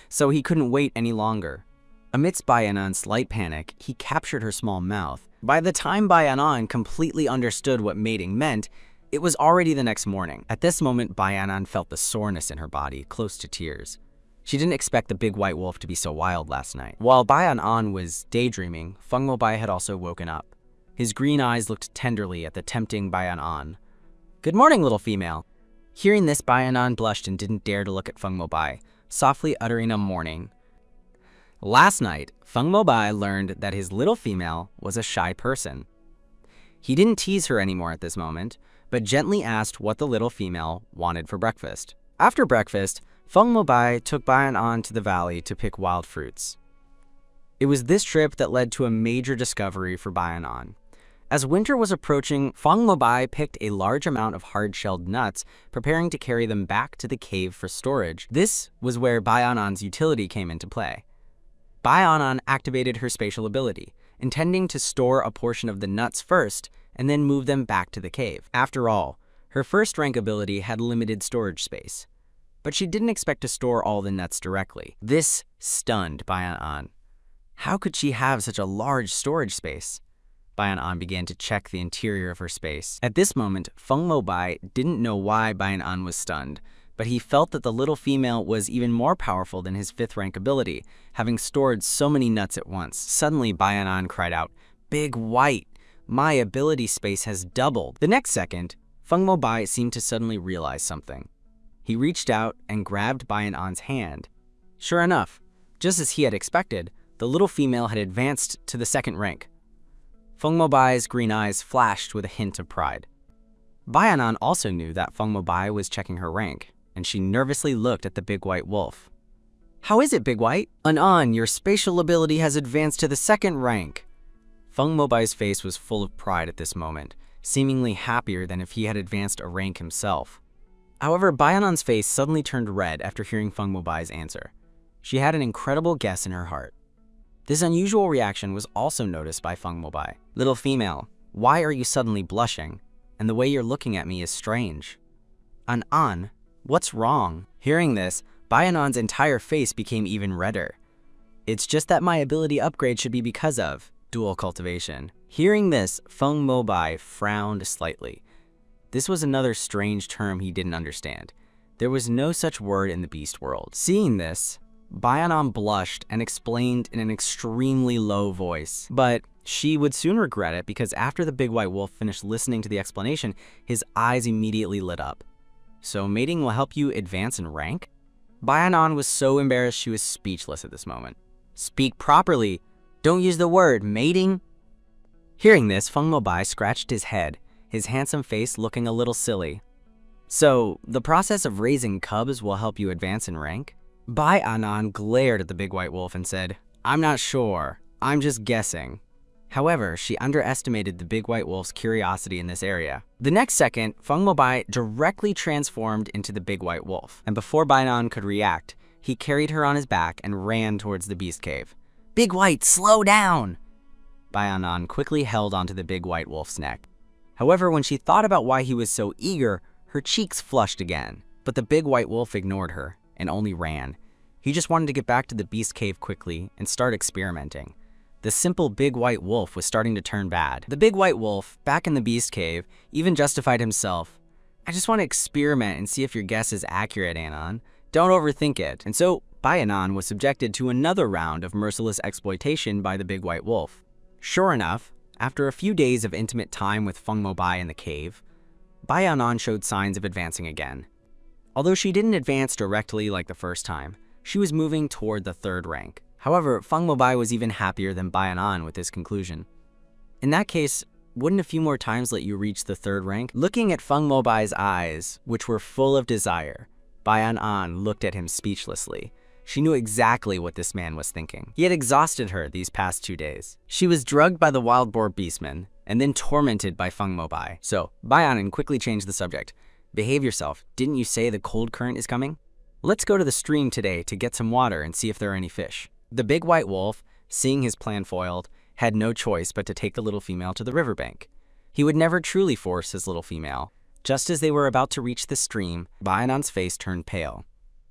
so he couldn't wait any longer. Amidst Bayanan's slight panic, he captured her small mouth. By the time Bayanan completely understood what mating meant, it was already the next morning. At this moment, Bayanan felt the soreness in her body, close to tears. She didn't expect the big white wolf to be so wild last night. While Bayanan was daydreaming, Feng Mobai had also woken up. His green eyes looked tenderly at the tempting Bayanan. "Good morning, little female." Hearing this, Bayanan blushed and didn't dare to look at Feng Mobai, softly uttering a morning. Last night, Feng Mobai learned that his little female was a shy person. He didn't tease her anymore at this moment, but gently asked what the little female wanted for breakfast. After breakfast, Feng Mobai took Bayanan to the valley to pick wild fruits. It was this trip that led to a major discovery for Bayanan. As winter was approaching, Feng Mobai picked a large amount of hard-shelled nuts, preparing to carry them back to the cave for storage. This was where Bayanan's utility came into play. Bayanan activated her spatial ability, intending to store a portion of the nuts first and then move them back to the cave. After all, her first rank ability had limited storage space, but she didn't expect to store all the nuts directly. This stunned Bayanan. How could she have such a large storage space? Bayan-an began to check the interior of her space. At this moment, Feng Mobai didn't know why Bayan-an was stunned, but he felt that the little female was even more powerful than his 5th rank ability, having stored so many nuts at once. Suddenly, Bayan-an cried out, "Big White! My ability space has doubled." The next second, Feng Mobai seemed to suddenly realize something. He reached out and grabbed Bayan-an's hand. Sure enough, just as he had expected, the little female had advanced to the 2nd rank. Feng Mobai's green eyes flashed with a hint of pride. Bayan-an also knew that Feng Mobai was checking her rank, and she nervously looked at the big white wolf. "How is it, Big White? An, your spatial ability has advanced to the 2nd rank." Feng Mobai's face was full of pride at this moment, seemingly happier than if he had advanced a rank himself. However, Bayan-an's face suddenly turned red after hearing Feng Mobai's answer. She had an incredible guess in her heart. This unusual reaction was also noticed by Feng Mobai. "Little female, why are you suddenly blushing? And the way you're looking at me is strange." An, what's wrong?" Hearing this, Bayan-an's entire face became even redder. "It's just that my ability upgrade should be because of dual cultivation." Hearing this, Feng Mobai frowned slightly. This was another strange term he didn't understand. There was no such word in the beast world. Seeing this, Bayan-an blushed and explained in an extremely low voice. But she would soon regret it because after the big white wolf finished listening to the explanation, his eyes immediately lit up. "So mating will help you advance in rank?" Bayan-an was so embarrassed she was speechless at this moment. "Speak properly. Don't use the word mating." Hearing this, Feng Mobai scratched his head, his handsome face looking a little silly. "So the process of raising cubs will help you advance in rank?" Bayan-an glared at the big white wolf and said, "I'm not sure. I'm just guessing." However, she underestimated the big white wolf's curiosity in this area. The next second, Feng Mobai directly transformed into the big white wolf, and before Bayan-an could react, he carried her on his back and ran towards the beast cave. "Big White, slow down!" Bayan-an quickly held onto the big white wolf's neck. However, when she thought about why he was so eager, her cheeks flushed again. But the big white wolf ignored her and only ran. He just wanted to get back to the beast cave quickly and start experimenting. The simple big white wolf was starting to turn bad. The big white wolf, back in the beast cave, even justified himself. "I just want to experiment and see if your guess is accurate, Anon. Don't overthink it." And so, Bayan-an was subjected to another round of merciless exploitation by the big white wolf. Sure enough, after a few days of intimate time with Feng Mobai in the cave, Bayan-an showed signs of advancing again. Although she didn't advance directly like the first time, she was moving toward the 3rd rank. However, Feng Mobai was even happier than Bayan-an with this conclusion. "In that case, wouldn't a few more times let you reach the 3rd rank?" Looking at Feng Mobai's eyes, which were full of desire, Bayan-an looked at him speechlessly. She knew exactly what this man was thinking. He had exhausted her these past 2 days. She was drugged by the wild boar beastman and then tormented by Feng Mobai. So, Bayan-an quickly changed the subject. "Behave yourself. Didn't you say the cold current is coming? Let's go to the stream today to get some water and see if there are any fish." The big white wolf, seeing his plan foiled, had no choice but to take the little female to the riverbank. He would never truly force his little female. Just as they were about to reach the stream, Bayan-an's face turned pale.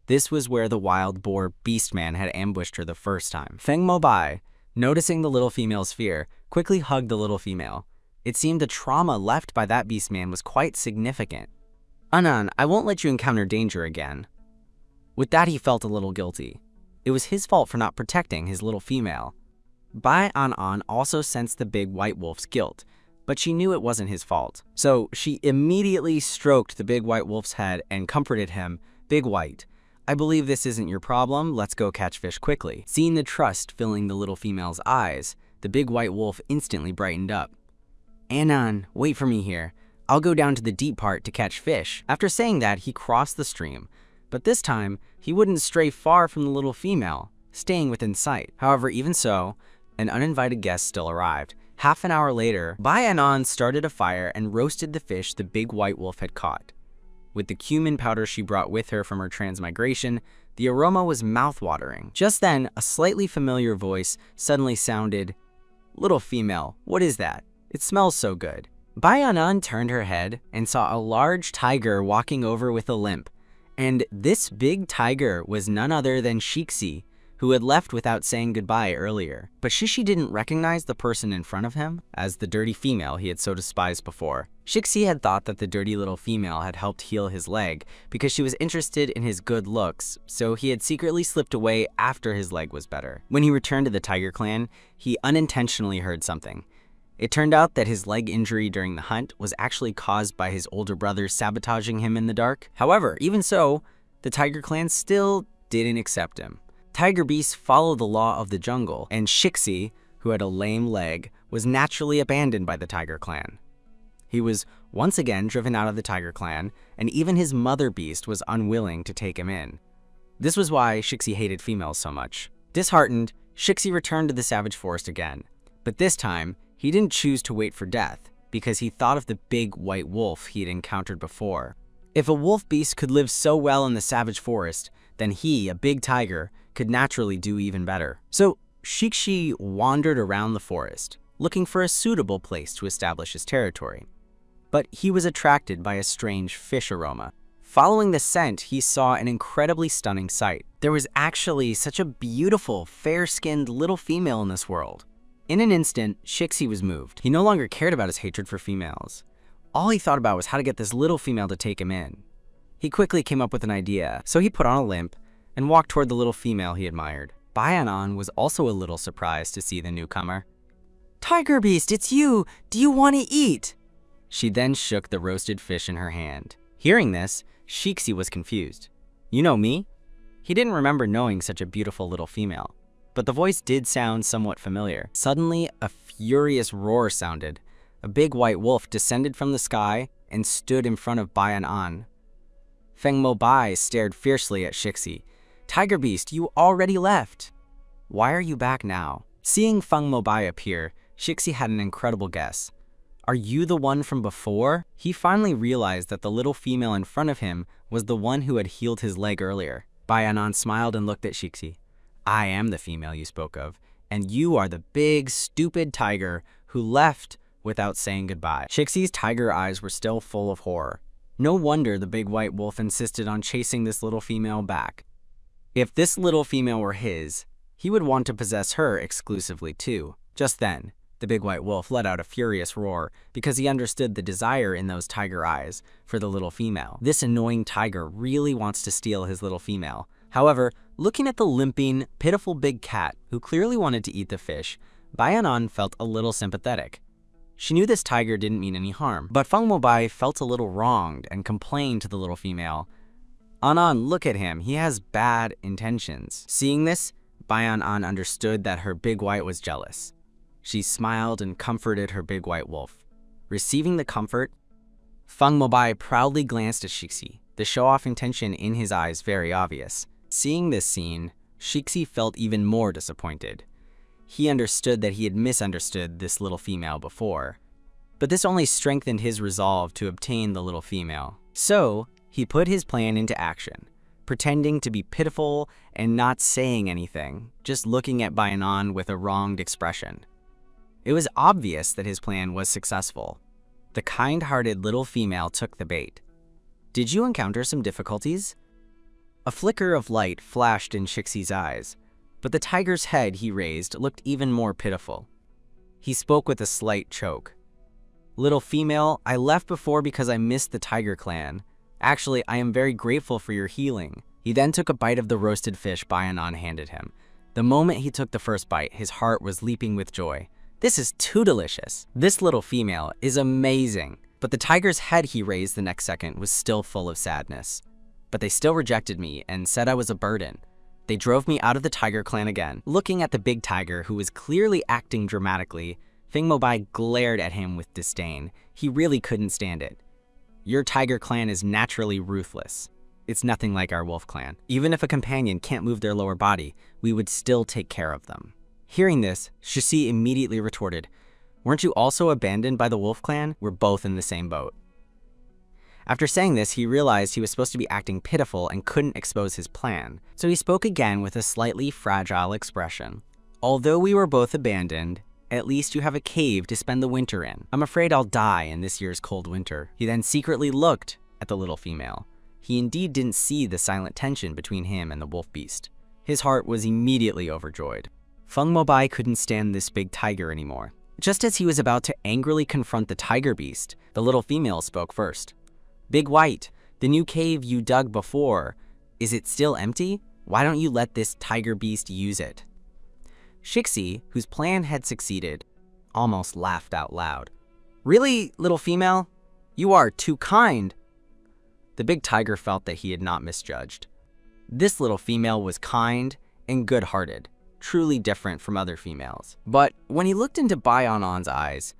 This was where the wild boar beastman had ambushed her the first time. Feng Mobai, noticing the little female's fear, quickly hugged the little female. It seemed the trauma left by that beastman was quite significant. "Anan, I won't let you encounter danger again." With that, he felt a little guilty. It was his fault for not protecting his little female. Bayan-an also sensed the big white wolf's guilt, but she knew it wasn't his fault. So she immediately stroked the big white wolf's head and comforted him. "Big White, I believe this isn't your problem. Let's go catch fish quickly." Seeing the trust filling the little female's eyes, the big white wolf instantly brightened up. "Anan, wait for me here. I'll go down to the deep part to catch fish." After saying that, he crossed the stream. But this time, he wouldn't stray far from the little female, staying within sight. However, even so, an uninvited guest still arrived. Half an hour later, Bayan-an started a fire and roasted the fish the big white wolf had caught. With the cumin powder she brought with her from her transmigration, the aroma was mouth-watering. Just then, a slightly familiar voice suddenly sounded, "Little female, what is that? It smells so good." Bayan-an turned her head and saw a large tiger walking over with a limp. And this big tiger was none other than Shixi, who had left without saying goodbye earlier. But Shishi didn't recognize the person in front of him as the dirty female he had so despised before. Shixi had thought that the dirty little female had helped heal his leg because she was interested in his good looks, so he had secretly slipped away after his leg was better. When he returned to the Tiger Clan, he unintentionally heard something. It turned out that his leg injury during the hunt was actually caused by his older brother sabotaging him in the dark. However, even so, the Tiger Clan still didn't accept him. Tiger beasts follow the law of the jungle, and Shixi, who had a lame leg, was naturally abandoned by the Tiger Clan. He was once again driven out of the Tiger Clan, and even his mother beast was unwilling to take him in. This was why Shixi hated females so much. Disheartened, Shixi returned to the savage forest again, but this time, he didn't choose to wait for death because he thought of the big white wolf he had encountered before. If a wolf beast could live so well in the savage forest, then he, a big tiger, could naturally do even better. So Shixi wandered around the forest, looking for a suitable place to establish his territory. But he was attracted by a strange fish aroma. Following the scent, he saw an incredibly stunning sight. There was actually such a beautiful, fair-skinned little female in this world. In an instant, Shixi was moved. He no longer cared about his hatred for females. All he thought about was how to get this little female to take him in. He quickly came up with an idea, so he put on a limp and walked toward the little female he admired. Baianon was also a little surprised to see the newcomer. "Tiger Beast, it's you! Do you want to eat?" She then shook the roasted fish in her hand. Hearing this, Shixi was confused. "You know me?" He didn't remember knowing such a beautiful little female. But the voice did sound somewhat familiar. Suddenly, a furious roar sounded. A big white wolf descended from the sky and stood in front of Baianon. Feng Mobai stared fiercely at Shixi. "Tiger Beast, you already left. Why are you back now?" Seeing Feng Mobai appear, Shixi had an incredible guess. "Are you the one from before?" He finally realized that the little female in front of him was the one who had healed his leg earlier. Baianon smiled and looked at Shixi. "I am the female you spoke of, and you are the big, stupid tiger who left without saying goodbye." Shixi's tiger eyes were still full of horror. No wonder the big white wolf insisted on chasing this little female back. If this little female were his, he would want to possess her exclusively too. Just then, the big white wolf let out a furious roar because he understood the desire in those tiger eyes for the little female. This annoying tiger really wants to steal his little female. However, looking at the limping, pitiful big cat who clearly wanted to eat the fish, Baianon felt a little sympathetic. She knew this tiger didn't mean any harm, but Feng Mobai felt a little wronged and complained to the little female. "Anan, look at him, he has bad intentions." Seeing this, Baianon understood that her big white was jealous. She smiled and comforted her big white wolf. Receiving the comfort, Feng Mobai proudly glanced at Shixi, the show-off intention in his eyes very obvious. Seeing this scene, Shixi felt even more disappointed. He understood that he had misunderstood this little female before, but this only strengthened his resolve to obtain the little female. So, he put his plan into action, pretending to be pitiful and not saying anything, just looking at Baianon with a wronged expression. It was obvious that his plan was successful. The kind-hearted little female took the bait. "Did you encounter some difficulties?" A flicker of light flashed in Shixi's eyes, but the tiger's head he raised looked even more pitiful. He spoke with a slight choke. "Little female, I left before because I missed the Tiger Clan. Actually, I am very grateful for your healing." He then took a bite of the roasted fish Baianon handed him. The moment he took the first bite, his heart was leaping with joy. "This is too delicious. This little female is amazing." But the tiger's head he raised the next second was still full of sadness. "But they still rejected me and said I was a burden. They drove me out of the Tiger Clan again." Looking at the big tiger, who was clearly acting dramatically, Feng Mobai glared at him with disdain. He really couldn't stand it. "Your Tiger Clan is naturally ruthless. It's nothing like our Wolf Clan. Even if a companion can't move their lower body, we would still take care of them." Hearing this, Shixi immediately retorted, "Weren't you also abandoned by the Wolf Clan? We're both in the same boat." After saying this, he realized he was supposed to be acting pitiful and couldn't expose his plan, so he spoke again with a slightly fragile expression. "Although we were both abandoned, at least you have a cave to spend the winter in. I'm afraid I'll die in this year's cold winter." He then secretly looked at the little female. He indeed didn't see the silent tension between him and the wolf beast. His heart was immediately overjoyed. Feng Mobai couldn't stand this big tiger anymore. Just as he was about to angrily confront the tiger beast, the little female spoke first. "Big White, the new cave you dug before, is it still empty? Why don't you let this tiger beast use it?" Shixi, whose plan had succeeded, almost laughed out loud. "Really, little female? You are too kind." The big tiger felt that he had not misjudged. This little female was kind and good-hearted, truly different from other females. But when he looked into Bai An's eyes,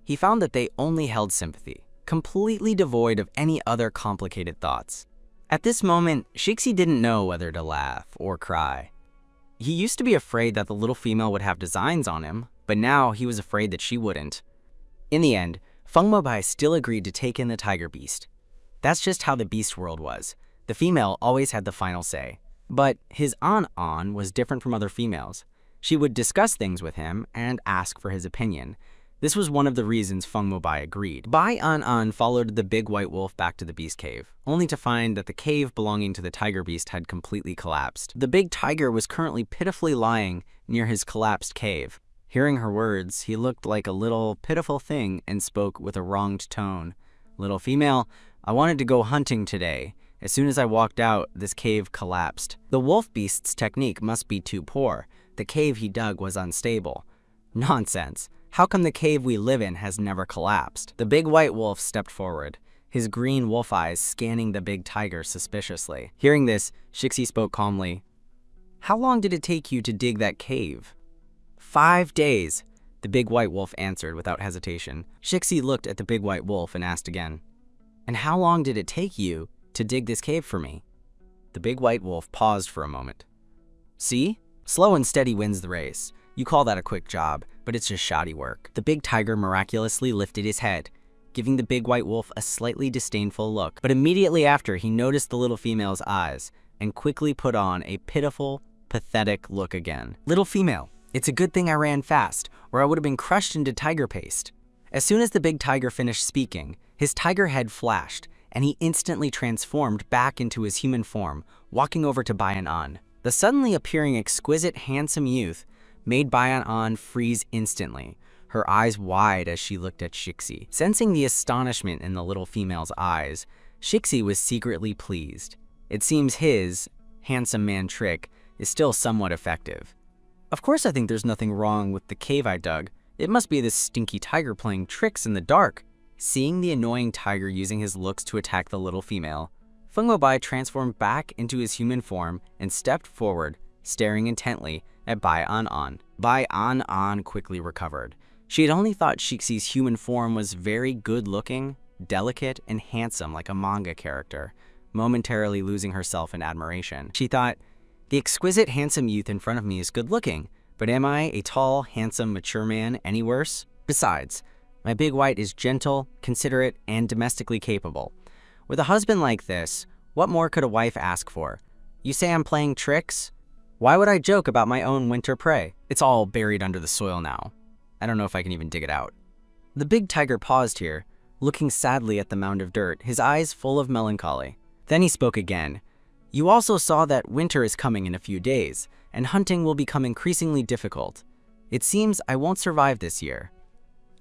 he found that they only held sympathy, completely devoid of any other complicated thoughts. At this moment, Shixi didn't know whether to laugh or cry. He used to be afraid that the little female would have designs on him, but now he was afraid that she wouldn't. In the end, Feng Mobai still agreed to take in the tiger beast. That's just how the beast world was. The female always had the final say. But his An was different from other females. She would discuss things with him and ask for his opinion. This was one of the reasons Feng Mobai agreed. Bai An followed the big white wolf back to the beast cave, only to find that the cave belonging to the tiger beast had completely collapsed. The big tiger was currently pitifully lying near his collapsed cave. Hearing her words, he looked like a little pitiful thing and spoke with a wronged tone. "Little female, I wanted to go hunting today. As soon as I walked out, this cave collapsed. The wolf beast's technique must be too poor. The cave he dug was unstable." "Nonsense. How come the cave we live in has never collapsed?" The big white wolf stepped forward, his green wolf eyes scanning the big tiger suspiciously. Hearing this, Shixi spoke calmly. "How long did it take you to dig that cave?" 5 days, the big white wolf answered without hesitation. Shixi looked at the big white wolf and asked again, "And how long did it take you to dig this cave for me?" The big white wolf paused for a moment. "See? Slow and steady wins the race. You call that a quick job, but it's just shoddy work." The big tiger miraculously lifted his head, giving the big white wolf a slightly disdainful look. But immediately after, he noticed the little female's eyes and quickly put on a pitiful, pathetic look again. "Little female, it's a good thing I ran fast, or I would have been crushed into tiger paste." As soon as the big tiger finished speaking, his tiger head flashed, and he instantly transformed back into his human form, walking over to Bai An. The suddenly appearing exquisite, handsome youth made Bai An freeze instantly, her eyes wide as she looked at Shixi. Sensing the astonishment in the little female's eyes, Shixi was secretly pleased. It seems his handsome man trick is still somewhat effective. "Of course I think there's nothing wrong with the cave I dug. It must be this stinky tiger playing tricks in the dark." Seeing the annoying tiger using his looks to attack the little female, Feng Mobai transformed back into his human form and stepped forward, staring intently at Bai An. Bai An quickly recovered. She had only thought Shixi's human form was very good-looking, delicate, and handsome like a manga character, momentarily losing herself in admiration. She thought, "The exquisite, handsome youth in front of me is good-looking, but am I, a tall, handsome, mature man, any worse? Besides, my big white is gentle, considerate, and domestically capable. With a husband like this, what more could a wife ask for? You say I'm playing tricks? Why would I joke about my own winter prey? It's all buried under the soil now. I don't know if I can even dig it out." The big tiger paused here, looking sadly at the mound of dirt, his eyes full of melancholy. Then he spoke again. "You also saw that winter is coming in a few days, and hunting will become increasingly difficult. It seems I won't survive this year."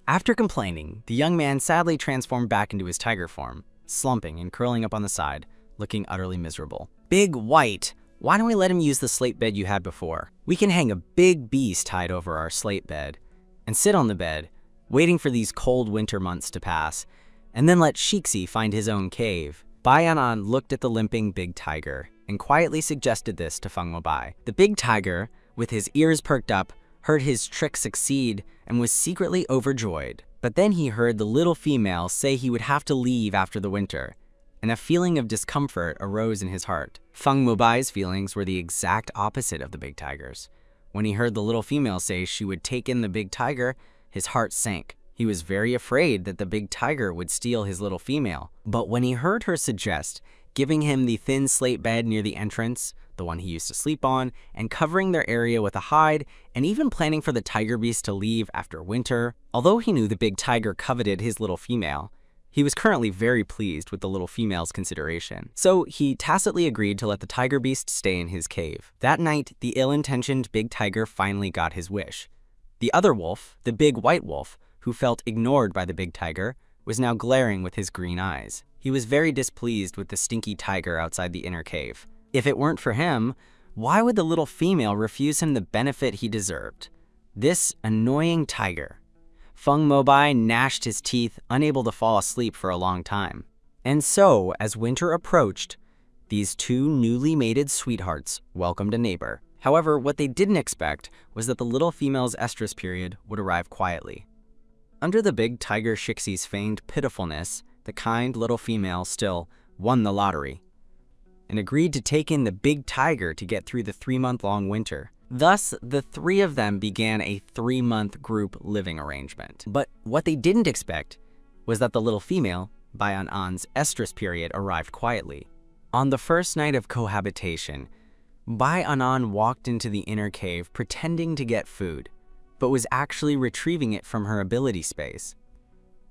After complaining, the young man sadly transformed back into his tiger form, slumping and curling up on the side, looking utterly miserable. "Big White, why don't we let him use the slate bed you had before? We can hang a big beast tied over our slate bed and sit on the bed, waiting for these cold winter months to pass, and then let Shixi find his own cave." Bai An looked at the limping big tiger and quietly suggested this to Feng Mobai. The big tiger, with his ears perked up, heard his trick succeed and was secretly overjoyed. But then he heard the little female say he would have to leave after the winter, and a feeling of discomfort arose in his heart. Feng Mobai's feelings were the exact opposite of the big tiger's. When he heard the little female say she would take in the big tiger, his heart sank. He was very afraid that the big tiger would steal his little female. But when he heard her suggest giving him the thin slate bed near the entrance, the one he used to sleep on, and covering their area with a hide, and even planning for the tiger beast to leave after winter, although he knew the big tiger coveted his little female, He was currently very pleased with the little female's consideration, so he tacitly agreed to let the tiger beast stay in his cave. That night, the ill-intentioned big tiger finally got his wish. The other wolf, the big white wolf, who felt ignored by the big tiger, was now glaring with his green eyes. He was very displeased with the stinky tiger outside the inner cave. If it weren't for him, why would the little female refuse him the benefit he deserved? This annoying tiger. Feng Mobai gnashed his teeth, unable to fall asleep for a long time. And so, as winter approached, these two newly mated sweethearts welcomed a neighbor. However, what they didn't expect was that the little female's estrus period would arrive quietly. Under the big tiger Shixi's feigned pitifulness, the kind little female still won the lottery and agreed to take in the big tiger to get through the 3-month-long winter. Thus, the three of them began a 3-month group living arrangement. But what they didn't expect was that the little female, Bayan An's estrus period, arrived quietly. On the first night of cohabitation, Bayan An walked into the inner cave pretending to get food, but was actually retrieving it from her ability space.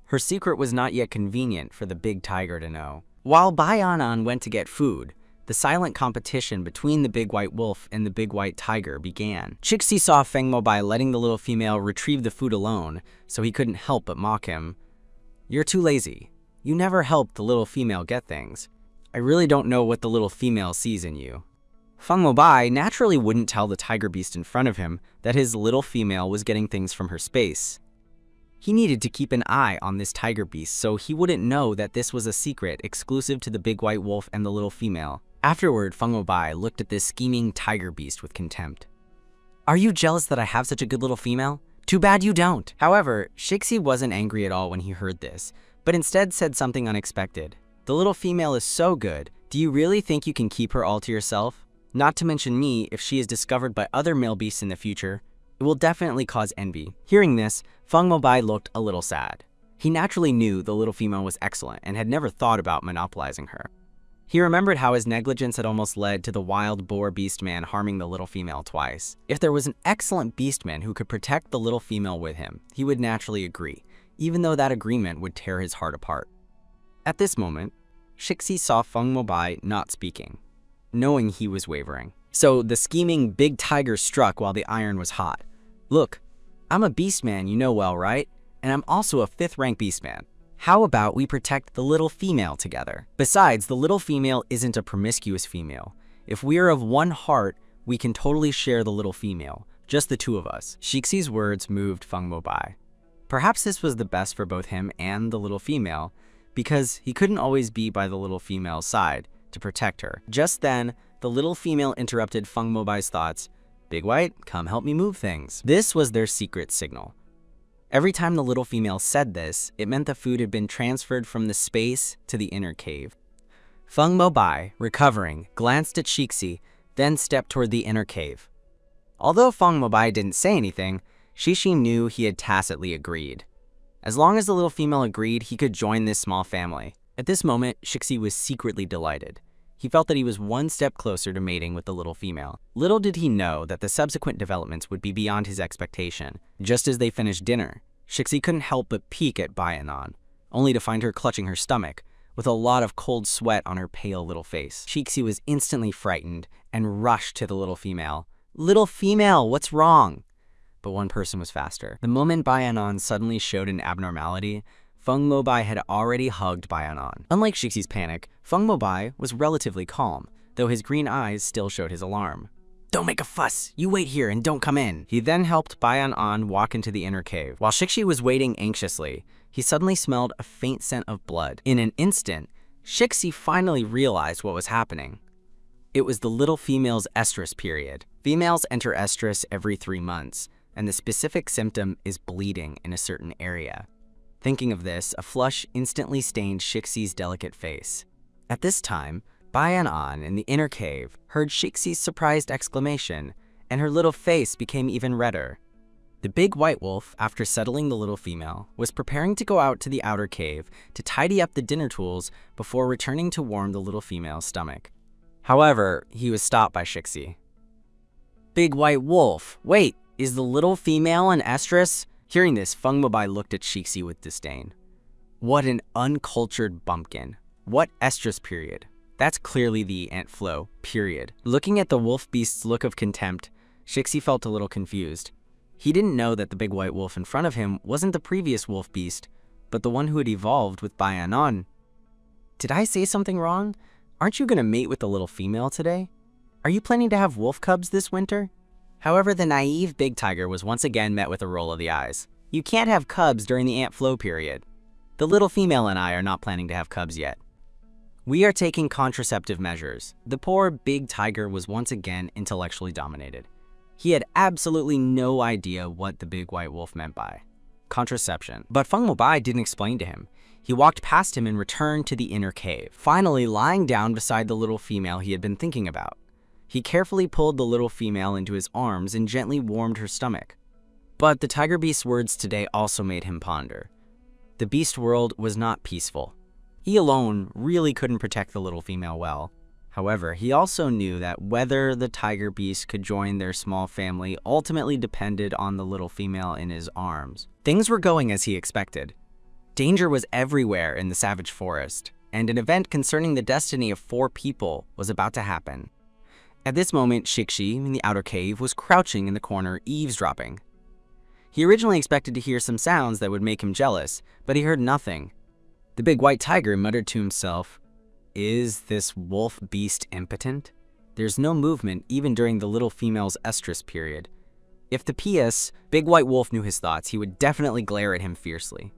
Her secret was not yet convenient for the big tiger to know. While Bayan An went to get food, the silent competition between the big white wolf and the big white tiger began. Shixi saw Feng Mobai letting the little female retrieve the food alone, so he couldn't help but mock him. "You're too lazy. You never help the little female get things. I really don't know what the little female sees in you." Feng Mobai naturally wouldn't tell the tiger beast in front of him that his little female was getting things from her space. He needed to keep an eye on this tiger beast so he wouldn't know that this was a secret exclusive to the big white wolf and the little female. Afterward, Feng Mobai looked at this scheming tiger beast with contempt. "Are you jealous that I have such a good little female? Too bad you don't." However, Shixi wasn't angry at all when he heard this, but instead said something unexpected. "The little female is so good. Do you really think you can keep her all to yourself? Not to mention me, if she is discovered by other male beasts in the future, it will definitely cause envy." Hearing this, Feng Mobai looked a little sad. He naturally knew the little female was excellent and had never thought about monopolizing her. He remembered how his negligence had almost led to the wild boar beastman harming the little female twice. If there was an excellent beastman who could protect the little female with him, he would naturally agree, even though that agreement would tear his heart apart. At this moment, Shixi saw Feng Mobai not speaking, knowing he was wavering. So the scheming big tiger struck while the iron was hot. "Look, I'm a beastman, you know well, right? And I'm also a 5th rank beastman. How about we protect the little female together? Besides, the little female isn't a promiscuous female. If we are of one heart, we can totally share the little female, just the two of us." Shixi's words moved Feng Mobai. Perhaps this was the best for both him and the little female, because he couldn't always be by the little female's side to protect her. Just then, the little female interrupted Feng Mobai's thoughts. "Big White, come help me move things." This was their secret signal. Every time the little female said this, it meant the food had been transferred from the space to the inner cave. Feng Mobai, recovering, glanced at Shixi, then stepped toward the inner cave. Although Feng Mobai didn't say anything, Shixi knew he had tacitly agreed. As long as the little female agreed, he could join this small family. At this moment, Shixi was secretly delighted. He felt that he was one step closer to mating with the little female. Little did he know that the subsequent developments would be beyond his expectation. Just as they finished dinner, Shixi couldn't help but peek at Bayan An, only to find her clutching her stomach, with a lot of cold sweat on her pale little face. Shixi was instantly frightened and rushed to the little female. "Little female, what's wrong?" But one person was faster. The moment Bayan An suddenly showed an abnormality, Feng Mobai had already hugged Bayan An. Unlike Shixi's panic, Feng Mobai was relatively calm, though his green eyes still showed his alarm. "Don't make a fuss. You wait here and don't come in." He then helped Bayan An walk into the inner cave. While Shixi was waiting anxiously, he suddenly smelled a faint scent of blood. In an instant, Shixi finally realized what was happening. It was the little female's estrus period. Females enter estrus every 3 months, and the specific symptom is bleeding in a certain area. Thinking of this, a flush instantly stained Shixi's delicate face. At this time, Bayan An in the inner cave heard Shixi's surprised exclamation, and her little face became even redder. The big white wolf, after settling the little female, was preparing to go out to the outer cave to tidy up the dinner tools before returning to warm the little female's stomach. However, he was stopped by Shixi. "Big white wolf, wait, is the little female an estrus?" Hearing this, Feng Mobai looked at Shixi with disdain. What an uncultured bumpkin. What estrus period? That's clearly the ant flow period. Looking at the wolf beast's look of contempt, Shixi felt a little confused. He didn't know that the big white wolf in front of him wasn't the previous wolf beast, but the one who had evolved with Bayanan. Did I say something wrong? Aren't you gonna mate with the little female today? Are you planning to have wolf cubs this winter? However, the naive big tiger was once again met with a roll of the eyes. You can't have cubs during the ant flow period. The little female and I are not planning to have cubs yet. We are taking contraceptive measures. The poor big tiger was once again intellectually dominated. He had absolutely no idea what the big white wolf meant by contraception. But Feng Mobai didn't explain to him. He walked past him and returned to the inner cave, finally lying down beside the little female he had been thinking about. He carefully pulled the little female into his arms and gently warmed her stomach. But the tiger beast's words today also made him ponder. The beast world was not peaceful. He alone really couldn't protect the little female well. However, he also knew that whether the tiger beast could join their small family ultimately depended on the little female in his arms. Things were going as he expected. Danger was everywhere in the savage forest, and an event concerning the destiny of 4 people was about to happen. At this moment, Shixi, in the outer cave, was crouching in the corner, eavesdropping. He originally expected to hear some sounds that would make him jealous, but he heard nothing. The big white tiger muttered to himself, "Is this wolf beast impotent? There's no movement even during the little female's estrus period. If the PS, big white wolf knew his thoughts, he would definitely glare at him fiercely.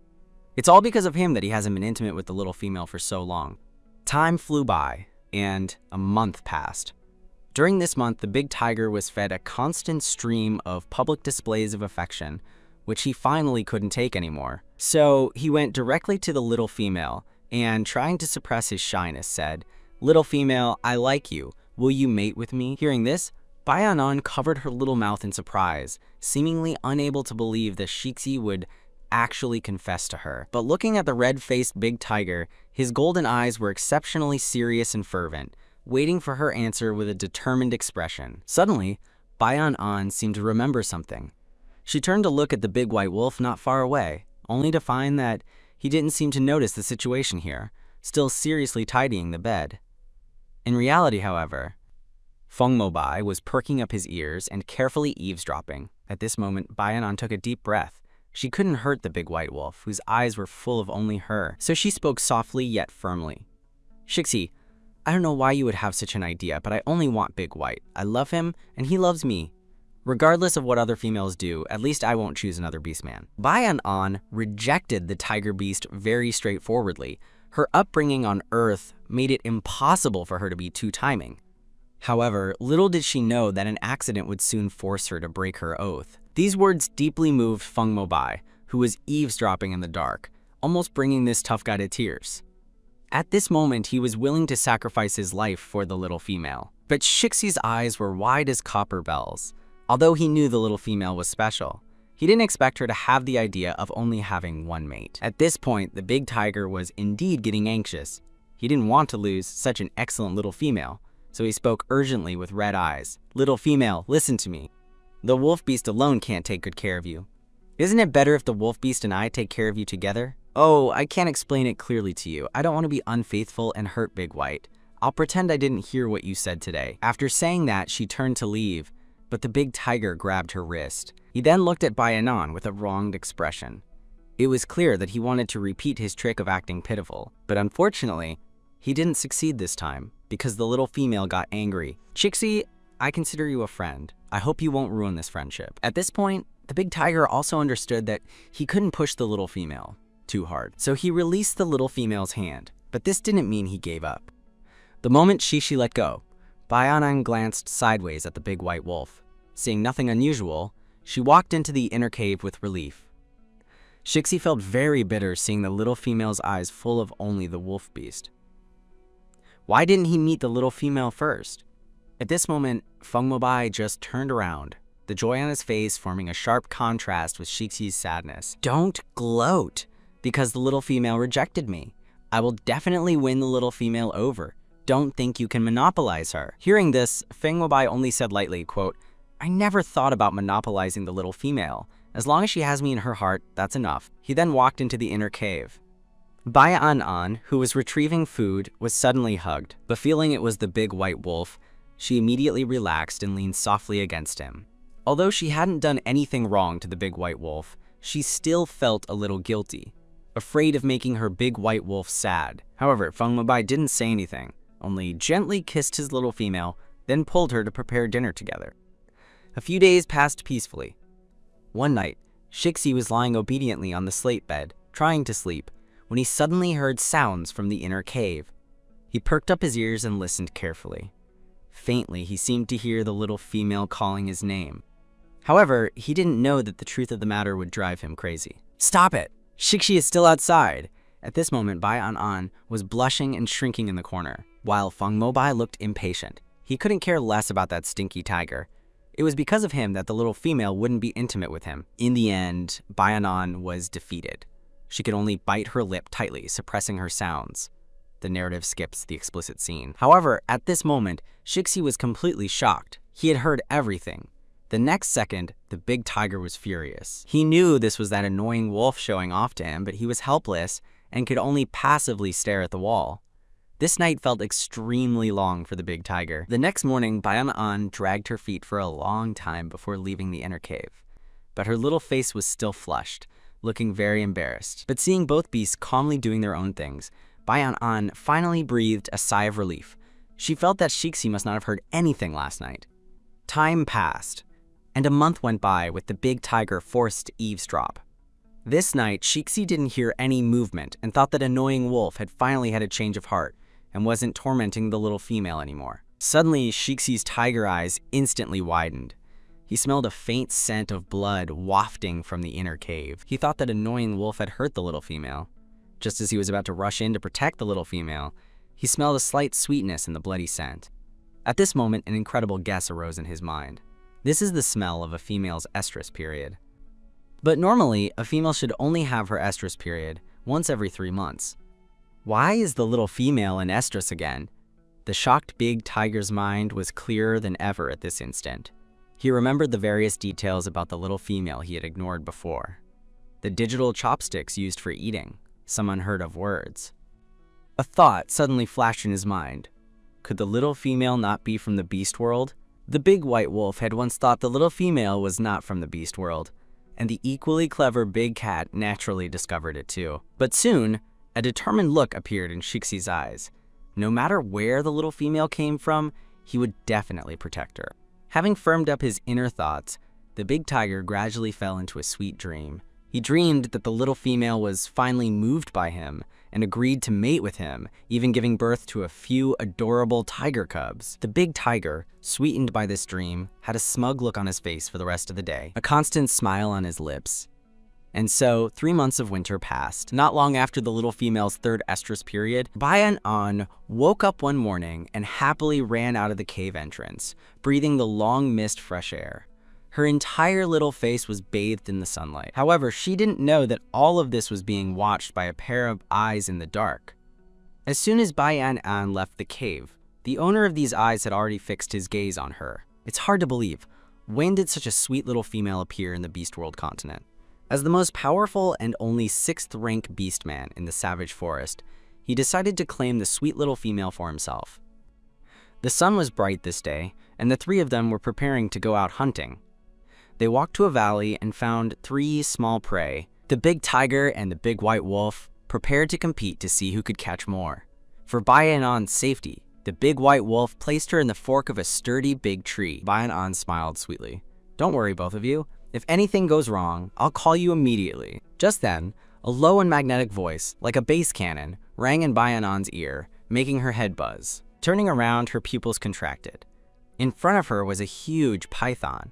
It's all because of him that he hasn't been intimate with the little female for so long." Time flew by, and a month passed. During this month, the big tiger was fed a constant stream of public displays of affection, which he finally couldn't take anymore. So he went directly to the little female and, trying to suppress his shyness, said, "Little female, I like you. Will you mate with me?" Hearing this, Bayanan covered her little mouth in surprise, seemingly unable to believe that Shixi would actually confess to her. But looking at the red-faced big tiger, his golden eyes were exceptionally serious and fervent, waiting for her answer with a determined expression. Suddenly, Bayanan seemed to remember something. She turned to look at the big white wolf not far away, only to find that he didn't seem to notice the situation here, still seriously tidying the bed. In reality, however, Feng Mobai was perking up his ears and carefully eavesdropping. At this moment, Bayanan took a deep breath. She couldn't hurt the big white wolf, whose eyes were full of only her, so she spoke softly yet firmly. "Shixi, I don't know why you would have such an idea, but I only want Big White. I love him, and he loves me. Regardless of what other females do, at least I won't choose another beastman." Bayanan rejected the tiger beast very straightforwardly. Her upbringing on Earth made it impossible for her to be two-timing. However, little did she know that an accident would soon force her to break her oath. These words deeply moved Feng Mobai, who was eavesdropping in the dark, almost bringing this tough guy to tears. At this moment, he was willing to sacrifice his life for the little female. But Shixi's eyes were wide as copper bells. Although he knew the little female was special, he didn't expect her to have the idea of only having one mate. At this point, the big tiger was indeed getting anxious. He didn't want to lose such an excellent little female, so he spoke urgently with red eyes. "Little female, listen to me. The wolf beast alone can't take good care of you. Isn't it better if the wolf beast and I take care of you together? Oh, I can't explain it clearly to you. I don't want to be unfaithful and hurt Big White. I'll pretend I didn't hear what you said today." After saying that, she turned to leave, but the big tiger grabbed her wrist. He then looked at Bayanan with a wronged expression. It was clear that he wanted to repeat his trick of acting pitiful, but unfortunately, he didn't succeed this time because the little female got angry. "Shixi, I consider you a friend. I hope you won't ruin this friendship." At this point, the big tiger also understood that he couldn't push the little female too hard, so he released the little female's hand, but this didn't mean he gave up. The moment Shishi let go, Bayanan glanced sideways at the big white wolf. Seeing nothing unusual, she walked into the inner cave with relief. Shixi felt very bitter seeing the little female's eyes full of only the wolf beast. Why didn't he meet the little female first? At this moment, Feng Mobai just turned around, the joy on his face forming a sharp contrast with Shixi's sadness. "Don't gloat because the little female rejected me. I will definitely win the little female over. Don't think you can monopolize her." Hearing this, Feng Mobai only said lightly, quote, "I never thought about monopolizing the little female. As long as she has me in her heart, that's enough." He then walked into the inner cave. Bai An, who was retrieving food, was suddenly hugged, but feeling it was the big white wolf, she immediately relaxed and leaned softly against him. Although she hadn't done anything wrong to the big white wolf, she still felt a little guilty, afraid of making her big white wolf sad. However, Bai didn't say anything, only gently kissed his little female, then pulled her to prepare dinner together. A few days passed peacefully. One night, Shixi was lying obediently on the slate bed, trying to sleep, when he suddenly heard sounds from the inner cave. He perked up his ears and listened carefully. Faintly, he seemed to hear the little female calling his name. However, he didn't know that the truth of the matter would drive him crazy. "Stop it! Shixi is still outside!" At this moment, Bai An was blushing and shrinking in the corner, while Bai looked impatient. He couldn't care less about that stinky tiger. It was because of him that the little female wouldn't be intimate with him. In the end, Bai An was defeated. She could only bite her lip tightly, suppressing her sounds. The narrative skips the explicit scene. However, at this moment, Shixi was completely shocked. He had heard everything. The next second, the big tiger was furious. He knew this was that annoying wolf showing off to him, but he was helpless and could only passively stare at the wall. This night felt extremely long for the big tiger. The next morning, Bai An dragged her feet for a long time before leaving the inner cave. But her little face was still flushed, looking very embarrassed. But seeing both beasts calmly doing their own things, Bai An finally breathed a sigh of relief. She felt that Shixi must not have heard anything last night. Time passed, and a month went by with the big tiger forced to eavesdrop. This night, Shixi didn't hear any movement and thought that annoying wolf had finally had a change of heart and wasn't tormenting the little female anymore. Suddenly, Shixi's tiger eyes instantly widened. He smelled a faint scent of blood wafting from the inner cave. He thought that annoying wolf had hurt the little female. Just as he was about to rush in to protect the little female, he smelled a slight sweetness in the bloody scent. At this moment, an incredible guess arose in his mind. This is the smell of a female's estrus period. But normally, a female should only have her estrus period once every 3 months. Why is the little female in estrus again? The shocked big tiger's mind was clearer than ever at this instant. He remembered the various details about the little female he had ignored before. The digital chopsticks used for eating, some unheard of words. A thought suddenly flashed in his mind. Could the little female not be from the beast world? The big white wolf had once thought the little female was not from the beast world, and the equally clever big cat naturally discovered it too. But soon, a determined look appeared in Shixi's eyes. No matter where the little female came from, he would definitely protect her. Having firmed up his inner thoughts, the big tiger gradually fell into a sweet dream. He dreamed that the little female was finally moved by him and agreed to mate with him, even giving birth to a few adorable tiger cubs. The big tiger, sweetened by this dream, had a smug look on his face for the rest of the day, a constant smile on his lips. And so, 3 months of winter passed. Not long after the little female's third estrus period, Bai An woke up one morning and happily ran out of the cave entrance, breathing the long-missed fresh air. Her entire little face was bathed in the sunlight. However, she didn't know that all of this was being watched by a pair of eyes in the dark. As soon as Bai An left the cave, the owner of these eyes had already fixed his gaze on her. It's hard to believe. When did such a sweet little female appear in the Beast World continent? As the most powerful and only 6th-rank beastman in the savage forest, he decided to claim the sweet little female for himself. The sun was bright this day, and the 3 of them were preparing to go out hunting. They walked to a valley and found 3 small prey. The big tiger and the big white wolf prepared to compete to see who could catch more. For Bai An's safety, the big white wolf placed her in the fork of a sturdy big tree. Bai An smiled sweetly. "Don't worry, both of you. If anything goes wrong, I'll call you immediately." Just then, a low and magnetic voice, like a bass cannon, rang in Bai An's ear, making her head buzz. Turning around, her pupils contracted. In front of her was a huge python.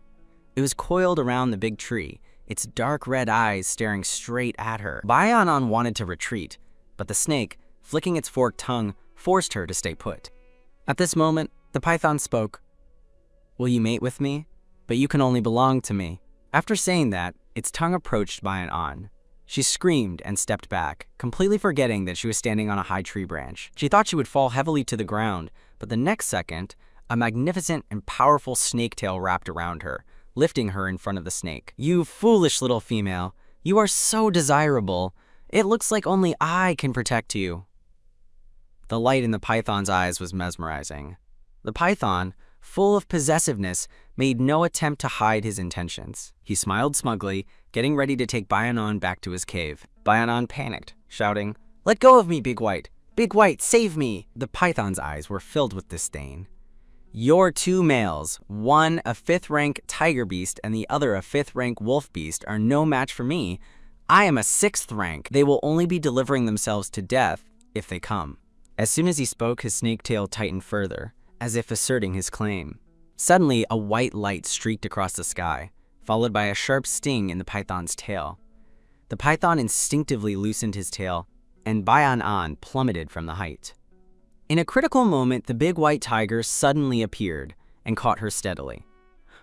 It was coiled around the big tree, its dark red eyes staring straight at her. Bai An wanted to retreat, but the snake, flicking its forked tongue, forced her to stay put. At this moment, the python spoke. "Will you mate with me? But you can only belong to me." After saying that, its tongue approached Bai An. She screamed and stepped back, completely forgetting that she was standing on a high tree branch. She thought she would fall heavily to the ground, but the next second, a magnificent and powerful snake tail wrapped around her, lifting her in front of the snake. "You foolish little female, you are so desirable. It looks like only I can protect you." The light in the python's eyes was mesmerizing. The python, full of possessiveness, made no attempt to hide his intentions. He smiled smugly, getting ready to take Bayanan back to his cave. Bayanan panicked, shouting, "Let go of me, Big White! Big White, save me!" The python's eyes were filled with disdain. "Your two males, one a 5th-rank tiger beast and the other a 5th-rank wolf beast, are no match for me. I am a 6th rank. They will only be delivering themselves to death if they come." As soon as he spoke, his snake tail tightened further, as if asserting his claim. Suddenly, a white light streaked across the sky, followed by a sharp sting in the python's tail. The python instinctively loosened his tail, and Bayanan plummeted from the height. In a critical moment, the big white tiger suddenly appeared and caught her steadily.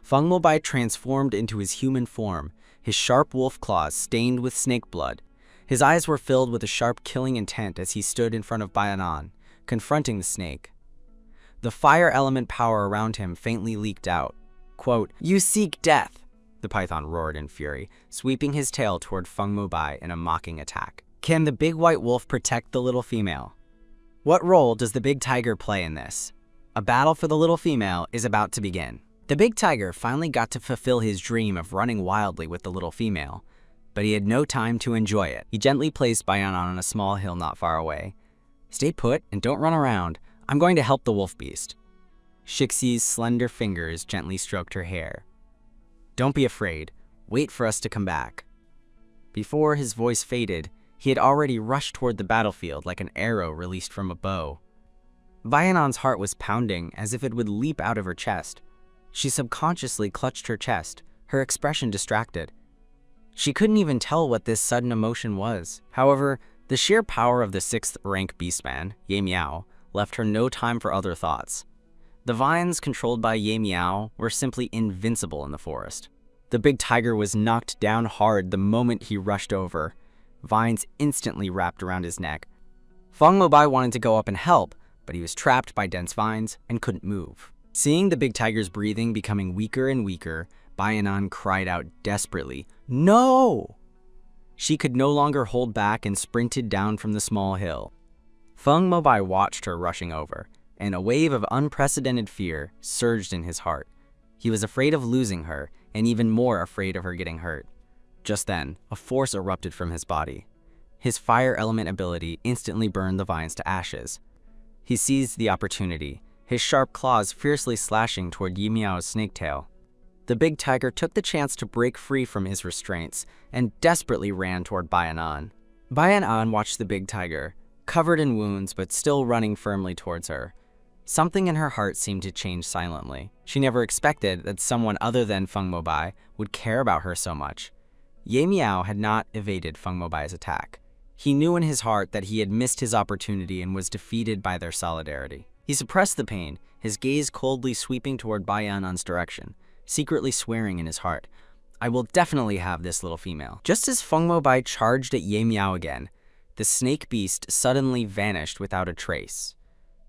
Feng Mobai transformed into his human form, his sharp wolf claws stained with snake blood. His eyes were filled with a sharp killing intent as he stood in front of Bayanan, confronting the snake. The fire element power around him faintly leaked out. Quote, "You seek death," the python roared in fury, sweeping his tail toward Feng Mobai in a mocking attack. "Can the big white wolf protect the little female? What role does the big tiger play in this? A battle for the little female is about to begin." The big tiger finally got to fulfill his dream of running wildly with the little female, but he had no time to enjoy it. He gently placed Bayanan on a small hill not far away. "Stay put and don't run around. I'm going to help the wolf beast." Shixi's slender fingers gently stroked her hair. "Don't be afraid. Wait for us to come back." Before his voice faded, he had already rushed toward the battlefield like an arrow released from a bow. Bayanan's heart was pounding as if it would leap out of her chest. She subconsciously clutched her chest, her expression distracted. She couldn't even tell what this sudden emotion was. However, the sheer power of the 6th-rank beastman, Ye Miao, left her no time for other thoughts. The vines controlled by Ye Miao were simply invincible in the forest. The big tiger was knocked down hard the moment he rushed over. Vines instantly wrapped around his neck. Feng Mobai wanted to go up and help, but he was trapped by dense vines and couldn't move. Seeing the big tiger's breathing becoming weaker and weaker, Bayanan cried out desperately, "No!" She could no longer hold back and sprinted down from the small hill. Feng Mobai watched her rushing over, and a wave of unprecedented fear surged in his heart. He was afraid of losing her, and even more afraid of her getting hurt. Just then, a force erupted from his body. His fire element ability instantly burned the vines to ashes. He seized the opportunity, his sharp claws fiercely slashing toward Ye Miao's snake tail. The big tiger took the chance to break free from his restraints and desperately ran toward Bayanan. Bayanan watched the big tiger, covered in wounds but still running firmly towards her. Something in her heart seemed to change silently. She never expected that someone other than Feng Mobai would care about her so much. Ye Miao had not evaded Feng Mobai's attack. He knew in his heart that he had missed his opportunity and was defeated by their solidarity. He suppressed the pain, his gaze coldly sweeping toward Bayanan's direction, secretly swearing in his heart, "I will definitely have this little female." Just as Feng Mobai charged at Ye Miao again, the snake beast suddenly vanished without a trace.